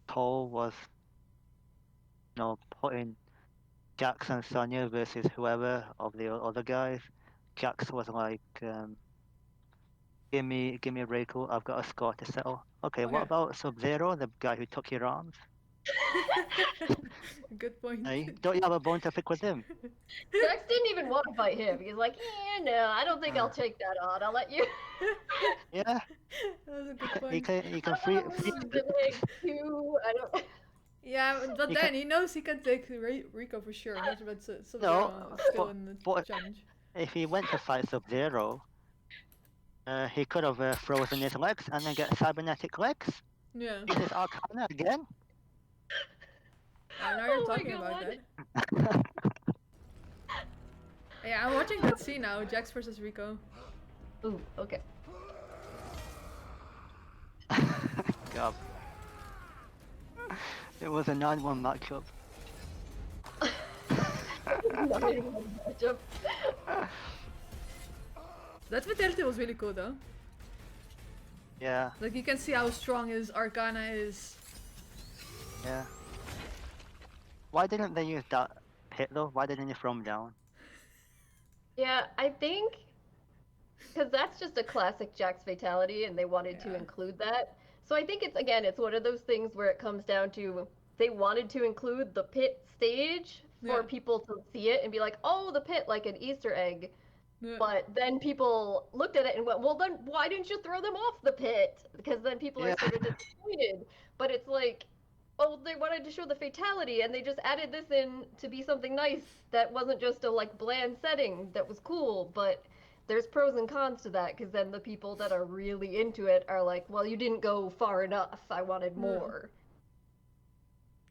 Cole was, putting Jax and Sonya versus whoever of the other guys. Jax was like, give me Reiko, I've got a score to settle. Okay, Oh what yeah. about Sub-Zero, the guy who took your arms? Good point. Hey, don't you have a bone to pick with him? Jax didn't even want to fight him. He's like, yeah, no, I don't think I'll Uh, take that on. I'll let you. yeah, That was a good he point. can he I can don't free want to free. lose the leg too. I don't. Yeah, but He then can, he knows he can take Rico for sure. Not about Sub-Zero no, still but in the but challenge. if he went to fight Sub-Zero, he could have frozen his legs and then get cybernetic legs. Yeah. Use his Arcana again. Now you're Oh my talking about god. that. Yeah, I'm watching that scene now. Jax versus Rico. Ooh, okay. God. It was a 9-1 matchup. Not even a matchup. That fatality was really cool though. Yeah, Like you can see how strong his Arcana is. yeah. Why didn't they use that hit though? Why didn't you throw him down? Yeah, I think because that's just a classic Jax fatality, and they wanted to Yeah. include that. So I think it's one of those things where it comes down to they wanted to include the pit stage for Yeah. people to see it and be like, oh, the pit, like an Easter egg. Yeah. But then people looked at it and went, well, then why didn't you throw them off the pit? Because then people Yeah. are sort of disappointed. But it's like, oh, they wanted to show the fatality and they just added this in to be something nice that wasn't just a like bland setting that was cool. But there's pros and cons to that because then the people that are really into it are like, well, you didn't go far enough. I wanted more.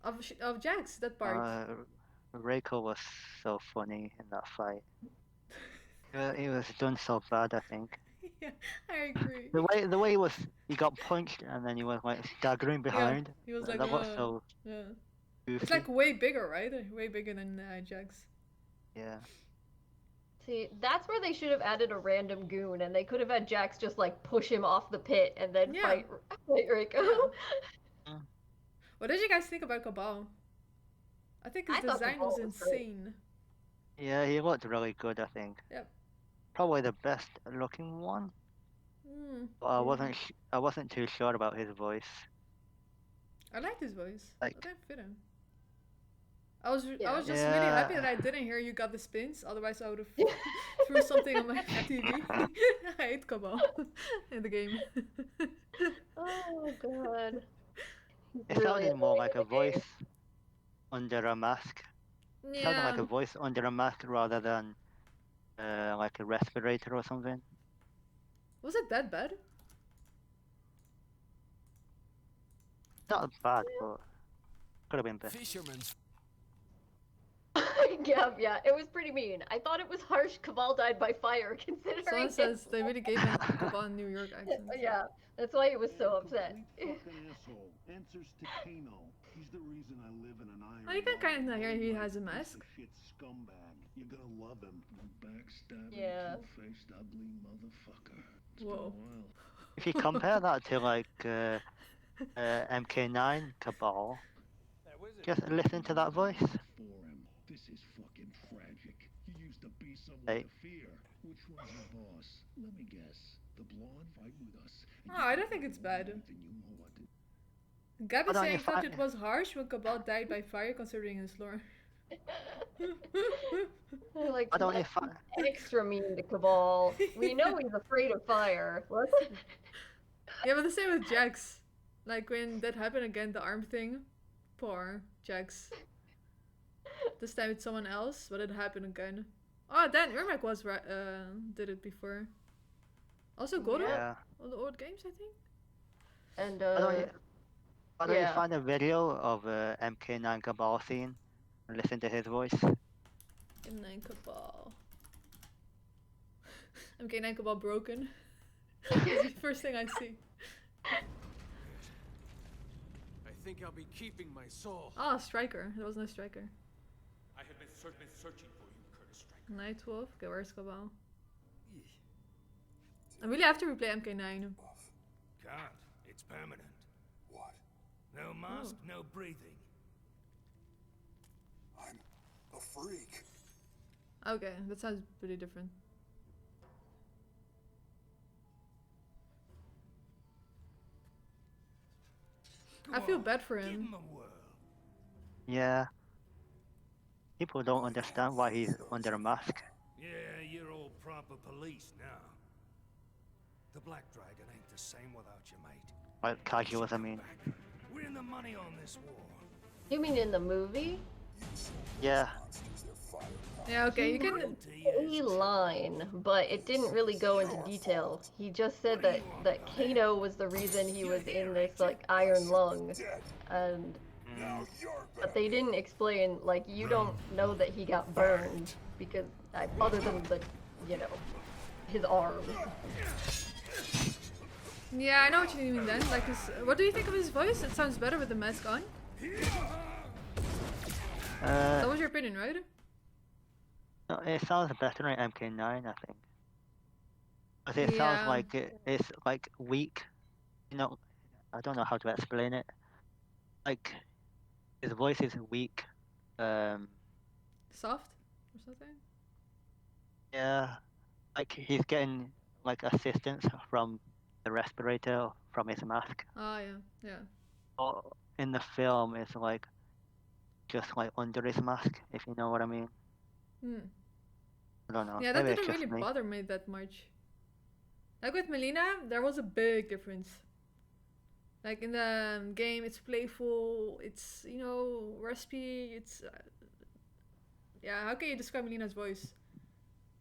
Of Jax, that part. Reiko was so funny in that fight. He was done so bad, I think. Yeah, I agree. The way he got punched and then he was like staggering behind. He was like, That was so yeah. goofy. It's like way bigger, right? Way bigger than Jax. Yeah. See, that's where they should have added a random goon, and they could have had Jax just like push him off the pit and then Yeah. fight Reiko. Yeah. What did you guys think about Kabal? I think his I thought design Kabal was was great. insane. Yeah, he looked really good, I think. Yep. Probably the best looking one. But I wasn't too sure about his voice. I liked his voice. Like- It didn't fit him. I was just really Yeah. happy that I didn't hear you got the spins. Otherwise, I would have threw something on my TV. I hate Kabal in the game. Oh god. It sounded more like a voice under a mask. It sounded like Yeah. a voice under a mask rather than like a respirator or something. Was it that bad? Not bad, but could have been better. Fisherman's Yeah, it was pretty mean. I thought it was harsh Kabal died by fire, considering. Someone says they really gave him Kabal New York accent. Yeah, that's why he was so upset. Complete fucking asshole. Answers to Kano. He's the reason I live in an iron. Oh, you can lung. kinda hear he You has a piece of mask. Shit scumbag. You're gonna love him. You backstabbing, Yeah. two-faced, ugly motherfucker. It's Whoa. been a while. If you compare that to like MK9 Cabal, that wizard. just listen to that voice. For him. This is fucking tragic. You used to be someone Hey. to fear. Which one's your boss? Let me guess. The blonde fight with us. and Oh, you I can don't think fight it's bad. anything you know what to Gabby Why don't saying you thought find- it was harsh when Kabal died by fire, considering his lore. Like, Why don't you let's find? be extra mean to Kabal. We know he's afraid of fire. Let's. Yeah, but the same with Jax. Like when that happened again, the arm thing. Poor Jax. This time it's someone else, but it happened again. Oh, Dan Ermac did it before. Also Godot? Yeah. On the old games, I think. And Why don't you yeah. find a video of MK9 Kabal scene and listen to his voice? MK9 Kabal. MK9 Kabal broken. That's the first thing I see. I think I'll be keeping my soul. Ah, Striker. There was no Striker. I have been searching for you, Curtis Stryker. Nightwolf. Okay, where's Kabal? I really have to replay MK9. Can't. It's permanent. What? No mask, no breathing. I'm a freak. Okay, that sounds pretty different. I feel bad for Give him. him a whirl. Yeah. People don't understand why he's under a mask. Yeah, you're all proper police now. The Black Dragon ain't the same without you, mate. Like casuals, I mean. We're in the money on this war. You mean in the movie? Yeah. Monsters, they're fired. Yeah, okay, you can. A line, but it didn't really go into detail. He just said that Kano was the reason he was in this like iron lung, Dead. and Now you're but back. they didn't explain, like, you don't know that he got burned because other than the, you know, his arms. Yeah, I know what you mean then. Like, what do you think of his voice? It sounds better with the mask on. That was your opinion, right? No, it sounds better in MK9, I think. But it sounds Yeah. like it's like weak. You know, I don't know how to explain it. Like his voice is weak. Soft or something? Yeah, like he's getting like assistance from the respirator from his mask. Oh, yeah, yeah. Or in the film, it's like just like under his mask, if you know what I mean. Hmm. I don't know. Yeah, that Maybe it's didn't just really me. bother me that much. Like with Mileena, there was a big difference. Like in the game, it's playful, it's, you know, raspy, it's... yeah, how can you describe Mileena's voice?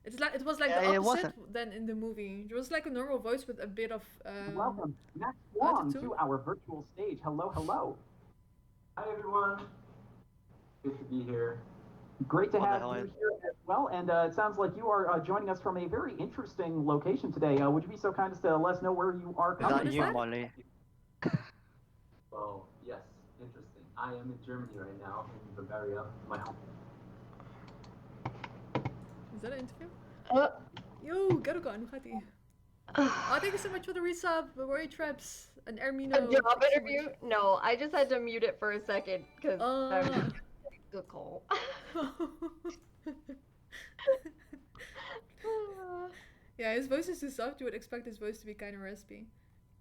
It was like Yeah, the it opposite wasn't. than in the movie. It was like a normal voice with a bit of... Welcome, Max Wong, attitude. to our virtual stage. Hello, hello. Hi everyone. Good to be here. Great to What the have hell you is- here as well. And it sounds like you are joining us from a very interesting location today. Would you be so kind as to let us know where you are Is What that coming is you, that? Molly? Oh, yes, interesting. I am in Germany right now, in Bavaria, my home. Is that an interview? Uh, Yo, Garugan, hoe gaat ie? Oh, thank you so much for the resub, Roy Traps, and Ermino. a job thank you so interview? much. No, I just had to mute it for a second because Ah. good call. Yeah, his voice is too soft. You would expect his voice to be kind of raspy.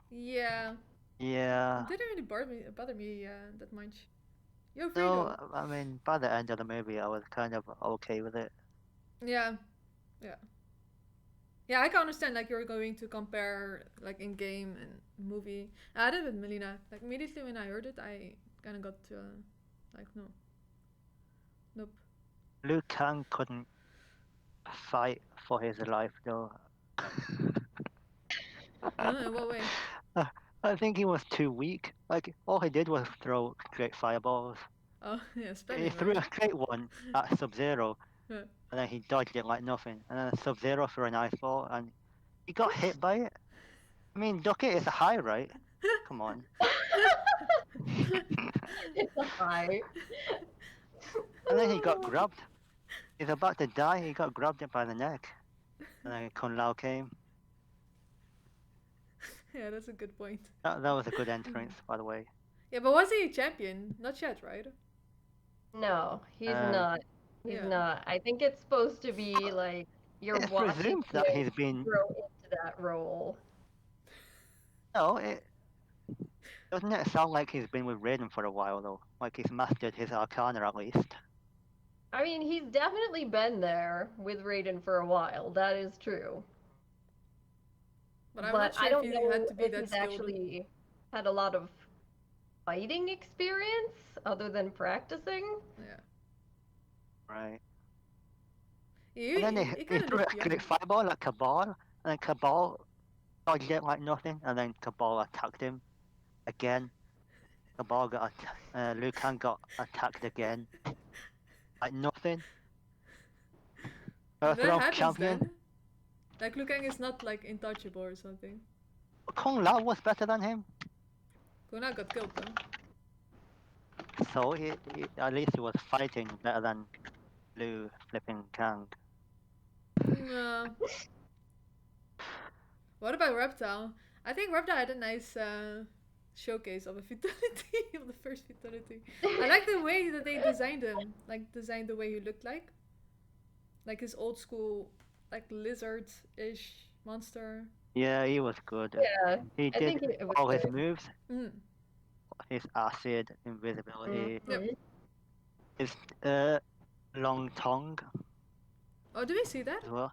Yeah, Yeah. it didn't really bother me that much. Yo, Fredo. No, I mean, by the end of the movie, I was kind of okay with it. Yeah, yeah. Yeah, I can understand, like, you're going to compare, like, in-game and movie. I did with Mileena. Like, immediately when I heard it, I kind of got, like, no. Nope. Liu Kang couldn't fight for his life, though. In what way? I think he was too weak. Like, all he did was throw straight fireballs. Oh, yeah, He spamming, threw a right? straight one at Sub-Zero, Yeah. and then he dodged it like nothing. And then Sub-Zero threw an ice ball, and he got hit by it. I mean, duck it is a high, right? Come on. It's a high. And then he got grabbed. He's about to die, he got grabbed by the neck. And then Kun Lao came. Yeah, that's a good point. That was a good entrance, by the way. Yeah, but was he a champion? Not yet, right? No, he's Um, not. He's Yeah. not. I think it's supposed to be like you're It's watching presumed that him he's been... grow into that role. No, doesn't it sound like he's been with Raiden for a while, though? Like he's mastered his Arcana, at least. I mean, he's definitely been there with Raiden for a while. That is true. But I'm not sure I don't if know you had to be if that he's skilled. actually had a lot of fighting experience other than practicing. Yeah. Right. He, And then he, he, he he kind of threw a looked young. great fireball at Kabal, and then Kabal dodged it like nothing, and then Kabal attacked him again. Kabal got Liu Kang got attacked again, like nothing. And that Thrown happens champion. then. Like Liu Kang is not like untouchable or something. Kung Lao was better than him, Kona got killed though. so at least he was fighting better than Liu flipping Kang. No. What about Reptile? I think Reptile had a nice showcase of a fatality, of the first fatality. I like the way that they designed him. Like, designed the way he looked like. Like his old school, like lizard-ish monster. Yeah, he was good. Yeah, He I think did it was all his good. moves, Mm. his acid, invisibility, Mhm. his long tongue Oh, do we see that? as well.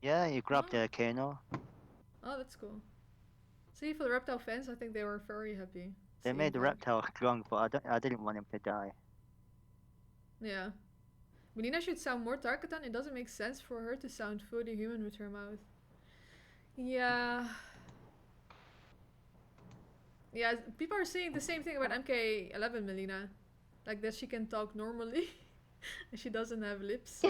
Yeah, he grabbed Oh. Kano. Oh, that's cool. See, for the Reptile fans, I think they were very happy. They seeing made the that. reptile strong, but I didn't want him to die. Yeah. Mileena should sound more Tarkatan. It doesn't make sense for her to sound fully human with her mouth. Yeah. Yeah, people are saying the same thing about MK11 Mileena. Like that she can talk normally. And she doesn't have lips.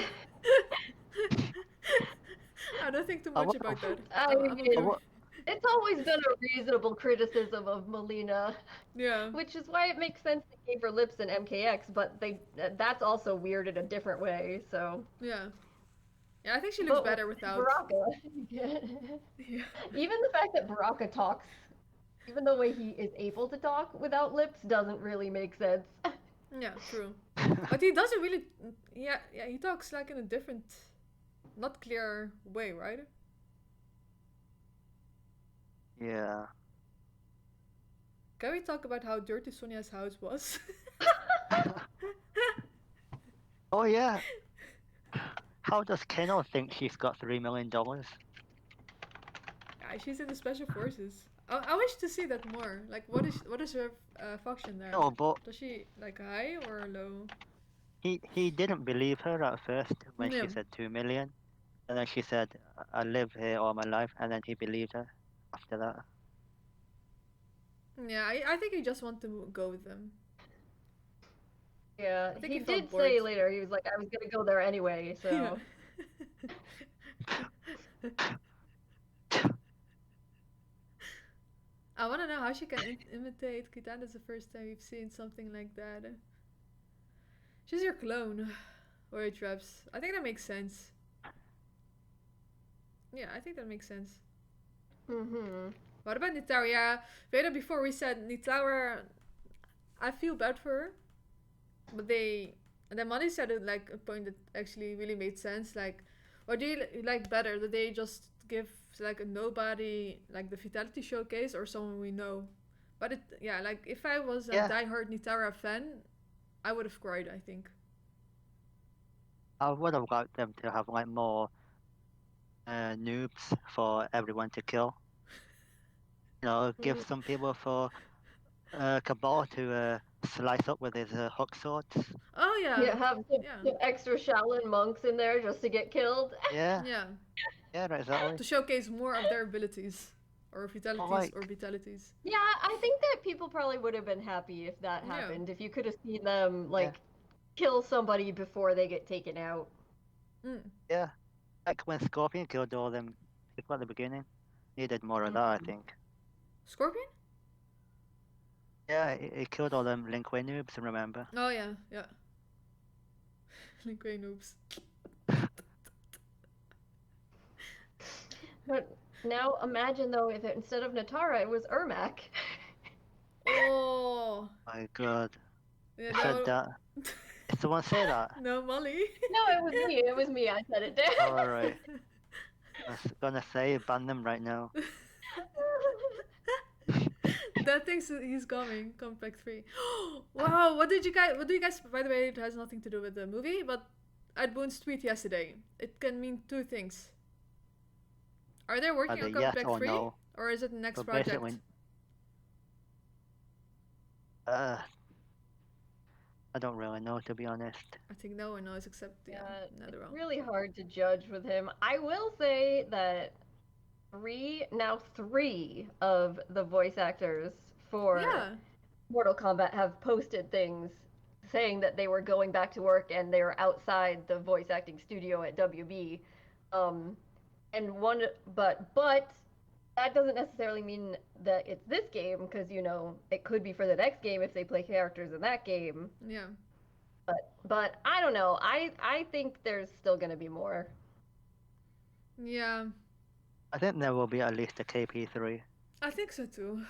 I don't think too much about that. I I'm mean, okay. it's always been a reasonable criticism of Mileena, Yeah. which is why it makes sense they gave her lips in MKX, but that's also weird in a different way, so. Yeah. Yeah, I think she looks But better without. Baraka. Yeah. Even the fact that Baraka talks, even the way he is able to talk without lips, doesn't really make sense. Yeah, true. But he doesn't really. Yeah, he talks like in a different, not clear way, right? Yeah. Can we talk about how dirty Sonia's house was? Oh yeah. How does Kano think she's got $3 million? Yeah, she's in the special forces. I wish to see that more. Like, what is her function there? No, but Does she like high or low? he didn't believe her at first when Yeah. she said 2 million, and then she said, "I live here all my life," and then he believed her after that. Yeah, I think he just want to go with them. Yeah, I think he he felt did say bored. later, he was like, I was gonna go there anyway, so. I want to know how she can imitate Kitana's the first time we've seen something like that. She's your clone. Or traps. I think that makes sense. Yeah, I think that makes sense. Mm-hmm. What about Nitara? Yeah, Veda, before we said Nitara, I feel bad for her. But and then Money said it like a point that actually really made sense. Like, what do you like better? That they just give like a nobody like the Fatality Showcase or someone we know? But yeah, like if I was a diehard Nitara fan, I would have cried, I think. I would have liked them to have like more noobs for everyone to kill. You know, give some people for Kabal to slice up with his hook swords. Oh yeah. Yeah, have some extra Shaolin monks in there just to get killed. Yeah. Yeah. Yeah, exactly. To showcase more of their abilities. Or fatalities or vitalities. Yeah, I think that people probably would have been happy if that happened. If you could have seen them like kill somebody before they get taken out. Yeah. Like when Scorpion killed all them people at the beginning. Needed more of that, I think. Scorpion? Yeah, he killed all them Link Way noobs, remember? Oh yeah, yeah. Link Way noobs. But now imagine though if instead of Nitara it was Ermac. Oh My god. Yeah, I said that. Did someone say that? No, Molly. No, it was me. It was me. I said it down. Alright. I was gonna say ban them right now. That thinks he's coming. Compact 3. Wow, what do you guys, by the way, it has nothing to do with the movie, but at Boon's tweet yesterday, it can mean two things. Are they working on yes Compact or 3? no. Or is it the next But project? basically, I don't really know, to be honest. I think no one knows except It's Netherrealm. really hard to judge with him. I will say that now three of the voice actors for Yeah. Mortal Kombat have posted things saying that they were going back to work and they were outside the voice acting studio at WB. And but that doesn't necessarily mean that it's this game because it could be for the next game if they play characters in that game. Yeah. But I don't know. I think there's still gonna be more. Yeah. I think there will be at least a KP3. I think so too.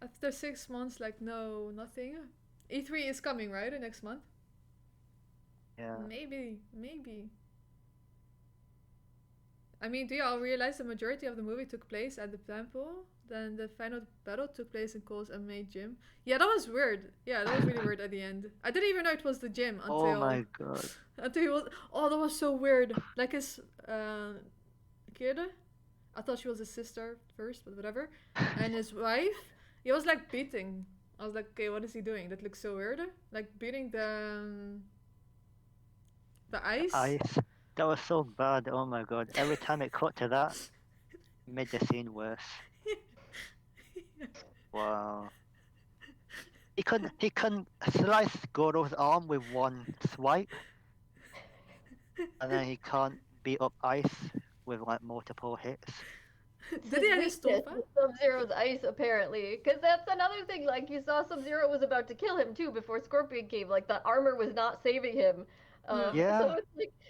After 6 months, like no, nothing. E3 is coming, right? Next month. Yeah. Maybe. I mean, do you all realize the majority of the movie took place at the temple? Then the final battle took place in Cole's unmade gym. Yeah, that was weird. Yeah, that was really weird at the end. I didn't even know it was the gym until. Oh my god. Until he was. Oh, that was so weird. Like his kid. I thought she was his sister first, but whatever. And his wife. He was like beating. I was like, okay, what is he doing? That looks so weird. Like beating the ice. Ice. That was so bad. Oh my god. Every time it cut to that, it made the scene worse. Wow. He couldn't slice Goro's arm with one swipe. And then he can't beat up ice with like multiple hits. Did he have his Stompa? Sub-Zero's ice, apparently. Because that's another thing, like, you saw Sub-Zero was about to kill him, too, before Scorpion came. Like, the armor was not saving him. Yeah. So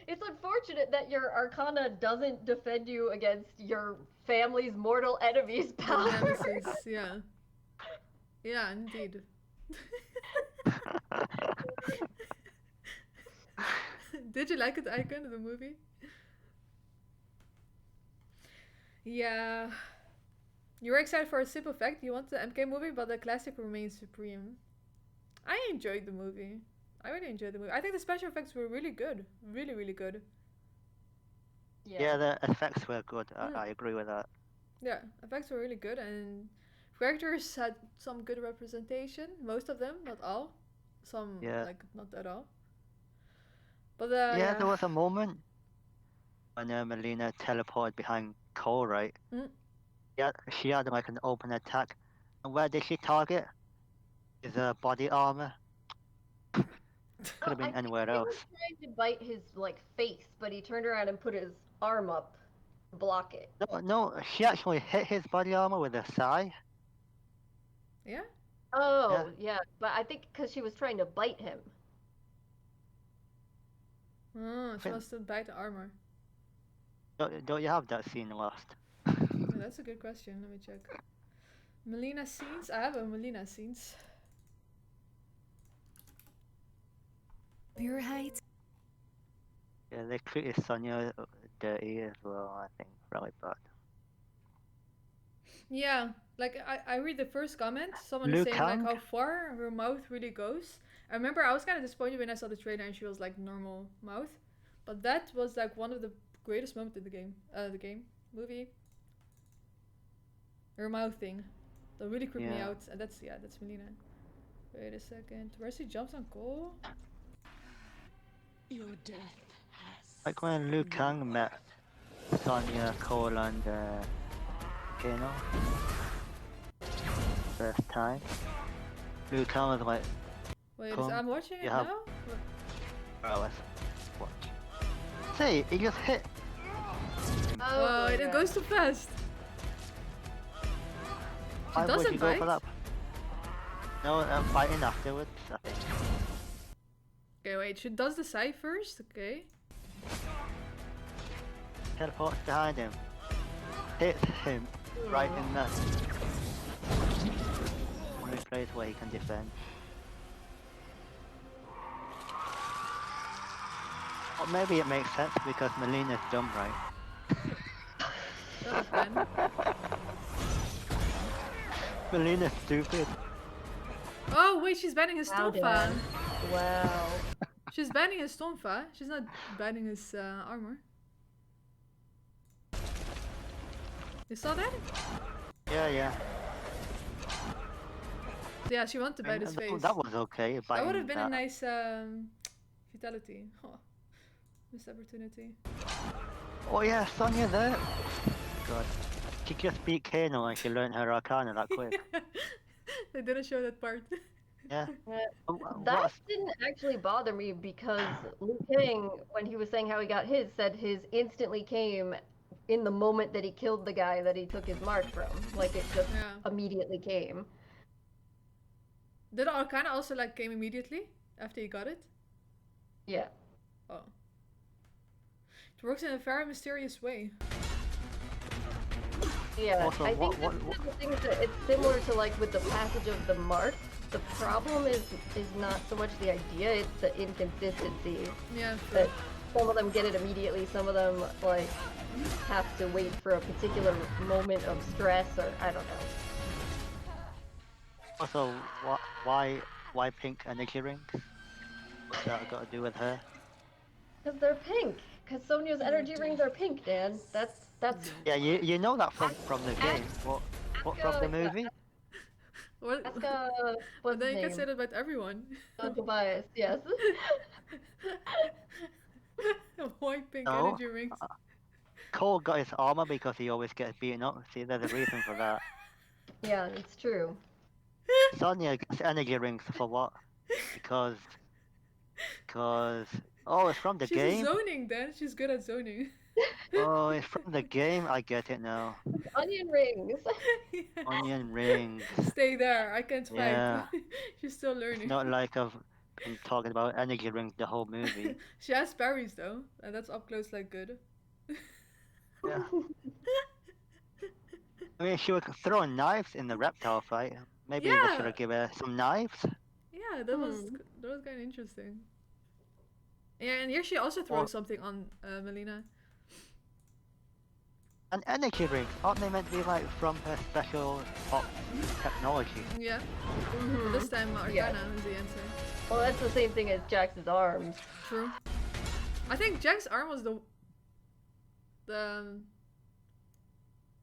it's unfortunate that your Arcana doesn't defend you against your family's mortal enemy's power. Nemesis, yeah. Yeah, indeed. Did you like it, Icon, the movie? Yeah. You were excited for a simple fact. You want the MK movie, but the classic remains supreme. I enjoyed the movie. I really enjoyed the movie. I think the special effects were really good. Really, really good. Yeah, the effects were good. I agree with that. Yeah, effects were really good, and characters had some good representation. Most of them, not all. Some, like, not at all. But, yeah, there was a moment when Mileena teleported behind Cole, right? Yeah, she had like an open attack. And where did she target? His body armor. Could have been anywhere else. He was trying to bite his face, but he turned around and put his arm up to block it. No, she actually hit his body armor with a sai. Yeah? Oh, yeah, but I think because she was trying to bite him. Oh, she must have bite the armor. Don't you have that scene Lost? Yeah, that's a good question. Let me check. Mileena scenes? I have a Mileena scenes. Your height. Yeah, they treated Sonya dirty as well, I think. Really bad. Yeah, like I read the first comment. Someone Liu saying Kang? like how far her mouth really goes. I remember I was kind of disappointed when I saw the trailer and she was like normal mouth. But that was like one of the greatest moments in the game. Movie. Her mouth thing. That really creeped me out. And that's Mileena. Wait a second. Where she jumps on Cole? Your death has. Like when Liu Kang met Sonya, Cole, and Kano first time. Liu Kang was like, wait, I'm watching it now? let's watch. Say, he just hit. Oh, it goes too fast. She doesn't bite? Go for that? No, I'm fighting afterwards, I think. Okay, wait, she does the side first? Okay. Teleports behind him. Hits him right in the only place where he can defend. Or maybe it makes sense because Mileena's dumb, right? Shut up, Ben. Mileena's stupid. Oh, wait, she's banning his Stompa. Wow. She's banning his Stompa. She's not banning his armor. You saw that? Yeah. Yeah, she wanted to bite his face. That was okay. That biting would have been a that. nice fatality. Oh, missed opportunity. Oh yeah, Sonya there. God, she just beat Kano and she learned her Arcana that quick. They didn't show that part. Yeah. That What's didn't actually bother me because Liu Kang, when he was saying how he got his, said his instantly came in the moment that he killed the guy that he took his mark from. Like it just Yeah. immediately came. Did Arcana also like came immediately after you got it? Yeah. Oh. It works in a very mysterious way. Yeah, Also, I think what- that's one of the things that it's similar to like with the passage of the mark. The problem is not so much the idea, it's the inconsistency. Yeah. That some of them get it immediately, some of them like have to wait for a particular moment of stress or I don't know. Also, why pink energy rings? What's that got to do with her? Because they're pink. Because Sonya's energy rings are pink, Dan. That's Yeah, you know that from the game. What from the movie? What? Ask But what's then his you can name? say that about everyone. Tobias, yes. White pink No. energy rings. Cole got his armor because he always gets beaten up. See, there's a reason for that. Yeah, it's true. Sonya gets energy rings for what? Because oh, it's from the She's game. zoning, Dan. She's good at zoning. Oh, it's from the game. I get it now. Onion rings. Yeah. Onion rings. Stay there. I can't fight. Yeah. She's still It's learning. not like I've been talking about energy rings the whole movie. She has parries though, and that's up close like good. Yeah. I mean, she was throwing knives in the reptile fight. Maybe they should Yeah. have given her some knives. Yeah, that was kind of interesting. Yeah, and here she also throws something on Mileena. And energy rings, aren't they meant to be like from her special ops technology? Yeah. But this time Arcana Yeah. is the answer. Well, that's the same thing as Jax's arms. True. I think Jack's arm was the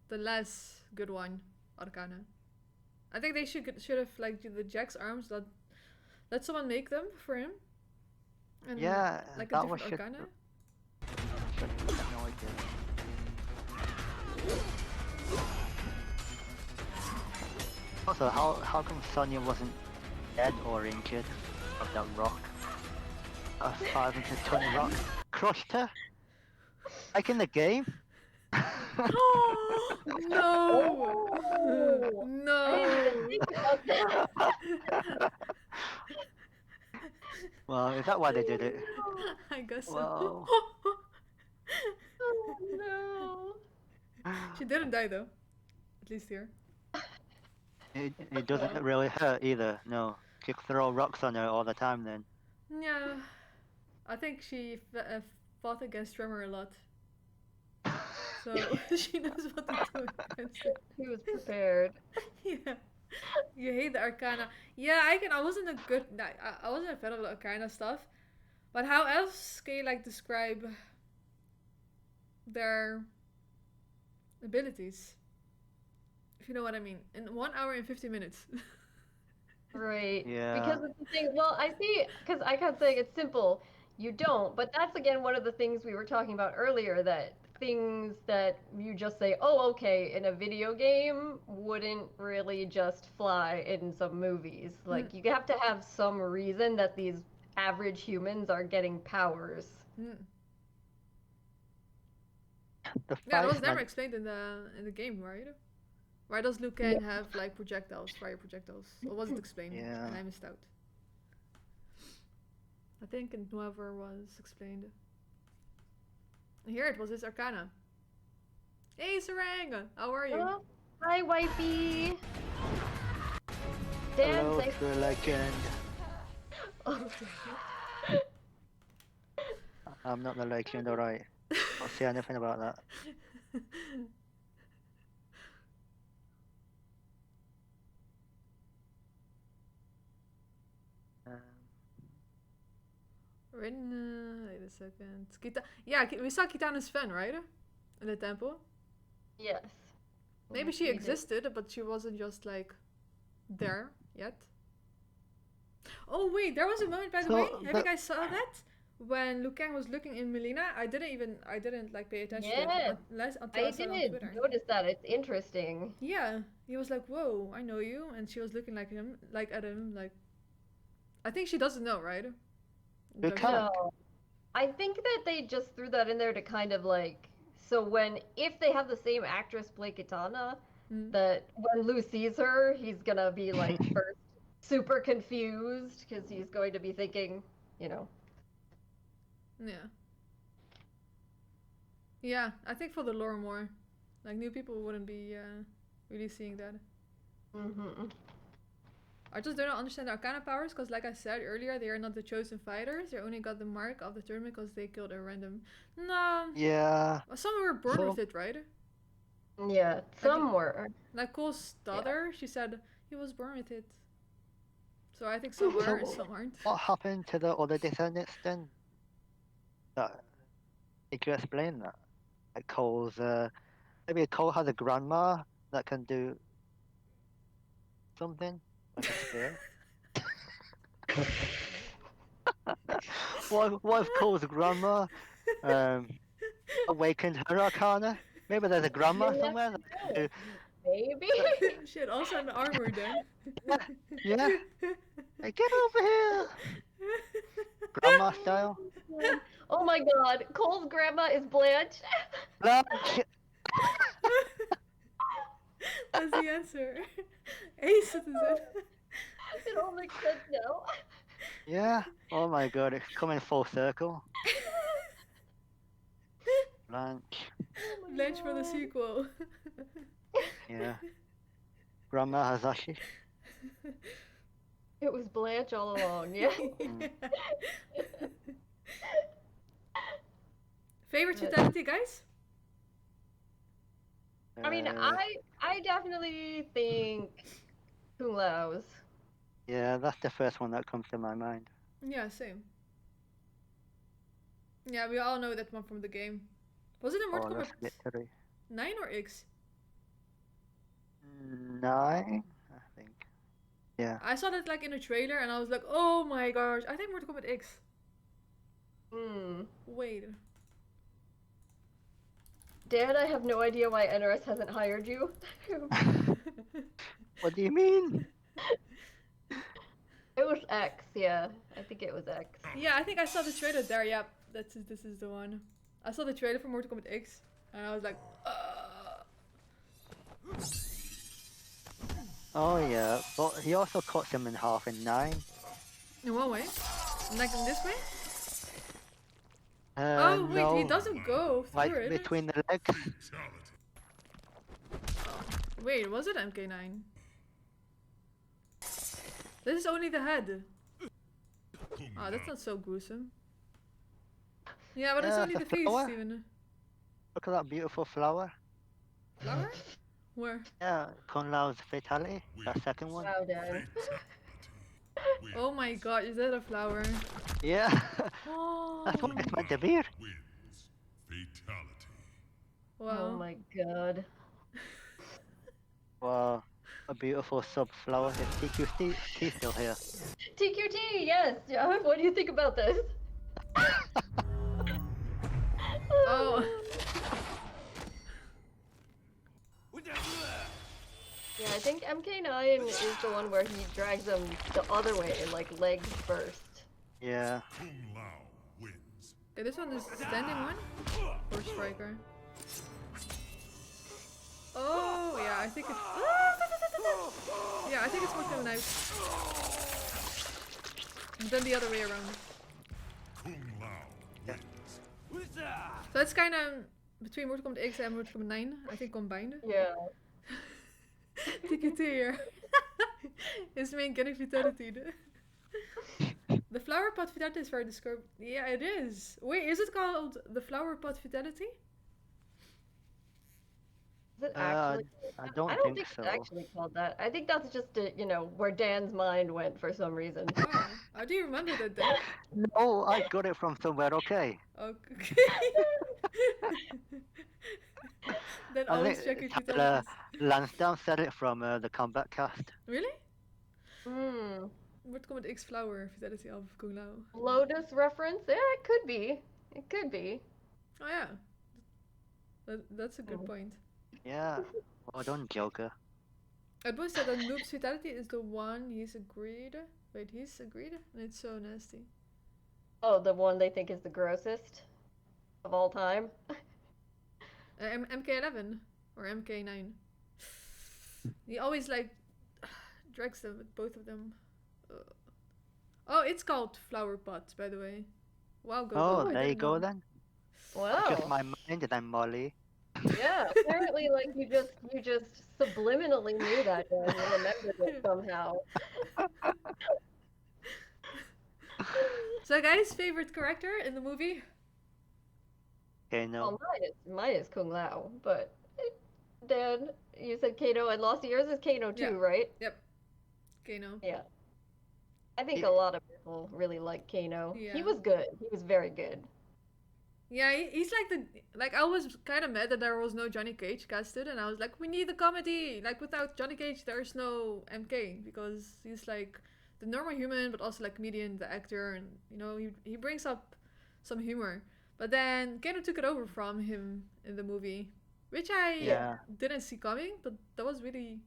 less good one, Arcana. I think they should have like the Jack's arms let someone make them for him. And Yeah, like a that was different shit. Arcana. Technology. Also, how come Sonya wasn't dead or injured of that rock? A 500-ton rock crushed her? Like in the game? Oh, no! No! Well, is that why they did it? I guess so. Wow. Oh no. She didn't die though. At least here. It doesn't really hurt either, no. Just throw rocks on her all the time then. Yeah. I think she fought against Tremor a lot. So she knows what to do against it. He was prepared. Yeah. You hate the Arcana. Yeah, I wasn't I wasn't a fan of the Arcana stuff. But how else can you like describe their abilities? If you know what I mean. In 1 hour and 50 minutes. Right. Yeah. Because it's the thing. Well, I see. Because I kept saying it's simple. You don't. But that's again one of the things we were talking about earlier. That things that you just say, oh, okay, in a video game wouldn't really just fly in some movies. Like you have to have some reason that these average humans are getting powers. Yeah, that was never explained in the game, right? Why does Liu Kang have like projectiles, fire projectiles? Or was it explained? Yeah. And I missed out. I think in whoever was explained. Here it was his Arcana. Hey Sarang! How are you? Oh, hi, wifey. Dan, Hello, thanks. true legend. I'm not the legend, alright. Don't say anything about that. Wait a second. Yeah, we saw Kitana's fan, right? In the temple. Yes. Maybe she We did. existed, but she wasn't just like there yet. Oh wait, there was a moment by the So, way. Have you but- guys saw that? When Liu Kang was looking in Mileena, I didn't like pay attention to Yeah, it until I I saw it on did Twitter. notice that. It's interesting. Yeah, he was like, "Whoa, I know you," and she was looking like him, like at him, like. I think she doesn't know, right? Liu Don't- Kang? No, I think that they just threw that in there to kind of like, so if they have the same actress play Kitana, Mm. that when Lou sees her, he's gonna be like first super confused because he's going to be thinking, you know. Yeah. Yeah, I think for the lore more, like new people wouldn't be really seeing that. Mm-hmm. I just don't understand their Arcana powers, because like I said earlier, they are not the chosen fighters. They only got the mark of the tournament because they killed a random. No, Yeah. some were born So- with it, right? Yeah, some were. Like Cole's daughter, she said he was born with it. So I think some are and some aren't. What happened to the other descendants then? Did you explain that? Like Cole's, maybe Cole has a grandma that can do something like a spear. what if Cole's grandma awakened her Arcana? Maybe there's a grandma You somewhere. never That know. Maybe. Shit, also an armor then. Yeah. Hey, get over here, grandma style. Oh my god, Cole's grandma is Blanche. Blanche. That's the answer. A citizen. It all makes sense now. Yeah. Oh my god, it's coming full circle. Blanche. Blanche for the sequel. Yeah. Grandma Hazashi. It was Blanche all along, yeah. Favorite fatality, guys? I mean, I definitely think Kung Lao's. Yeah, that's the first one that comes to my mind. Yeah, same. Yeah, we all know that one from the game. Was it in Mortal Flawless Kombat victory. 9 or X? 9, I think. Yeah. I saw that like in a trailer and I was like, oh my gosh, I think Mortal Kombat X. Hmm. Wait. Dad, I have no idea why NRS hasn't hired you. What do you mean? It was X, yeah. I think it was X. Yeah, I think I saw the trailer there. Yeah, this is the one. I saw the trailer for Mortal Kombat X and I was like, Oh yeah, but he also cuts him in half in 9. in what way? Like in this way? Oh wait, no. he doesn't go through Like it. between the legs. Wait, was it MK9? This is only the head. Oh, that's not so gruesome. Yeah, but it's Yeah, only it's the a face, flower. Steven. Look at that beautiful flower. Flower? Where? Yeah, Kung Lao's fatality. That second one. Wow, Dad. Oh my god, is that a flower? Yeah. Oh, That's what it's meant to be. Oh wow. my god. Wow. A beautiful sub flower. Is TQT still here? TQT, yes. Yeah, what do you think about this? Oh. Yeah, I think MK9 is the one where he drags them the other way, like legs first. Yeah. Okay, this one is standing one? Or striker? Oh, yeah, I think it's... Yeah, I think it's Mortal Kombat knife. And then the other way around. So it's kind of between Mortal Kombat X and Mortal Kombat 9, I think combined. Yeah. TQT here. His main getting fatality. The flower pot fatality is very described. Yeah, it is. Wait, is it called the flower pot fatality? Is it actually? I don't think think it's so. actually called that. I think that's just where Dan's mind went for some reason. Oh, I do remember that then. No, I got it from somewhere, okay? Okay. Then I always think check if you Lansdowne said it from the Combat cast. Really? Hmm. Mortal Kombat X Flower fatality of Kung Lao. Lotus reference? Yeah, it could be. It could be. Oh yeah. That's a good point. Yeah. Well done, Joker. Adbo said that Noob's fatality is the one he's agreed. Wait, he's agreed? And it's so nasty. Oh, the one they think is the grossest of all time. MK11 or MK9. He always like drags them with both of them. Oh, it's called Flower Pot, by the way. Wow, go. Oh, I there you didn't go know. then. Wow. Just my mind and I'm Molly. Yeah, apparently, like you just subliminally knew that and you remembered it somehow. So, guys, favorite character in the movie? Kano. Oh, mine is Kung Lao, but Dan, you said Kano and Lost. Yours is Kano too, Yeah. right? Yep. Kano. Yeah. I think Yeah. a lot of people really like Kano. Yeah. He was good. He was very good. Yeah, he's like I was kind of mad that there was no Johnny Cage casted, and I was like, we need a comedy. Like without Johnny Cage, there's no MK because he's like the normal human, but also like comedian, the actor, and you know he brings up some humor. But then Kano took it over from him in the movie, which I Yeah. didn't see coming, but that was really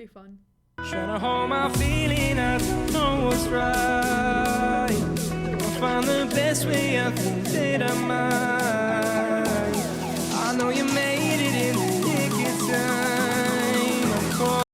fun. Trying to hold my feeling, I don't know what's right. I'll find the best way, I think that I might.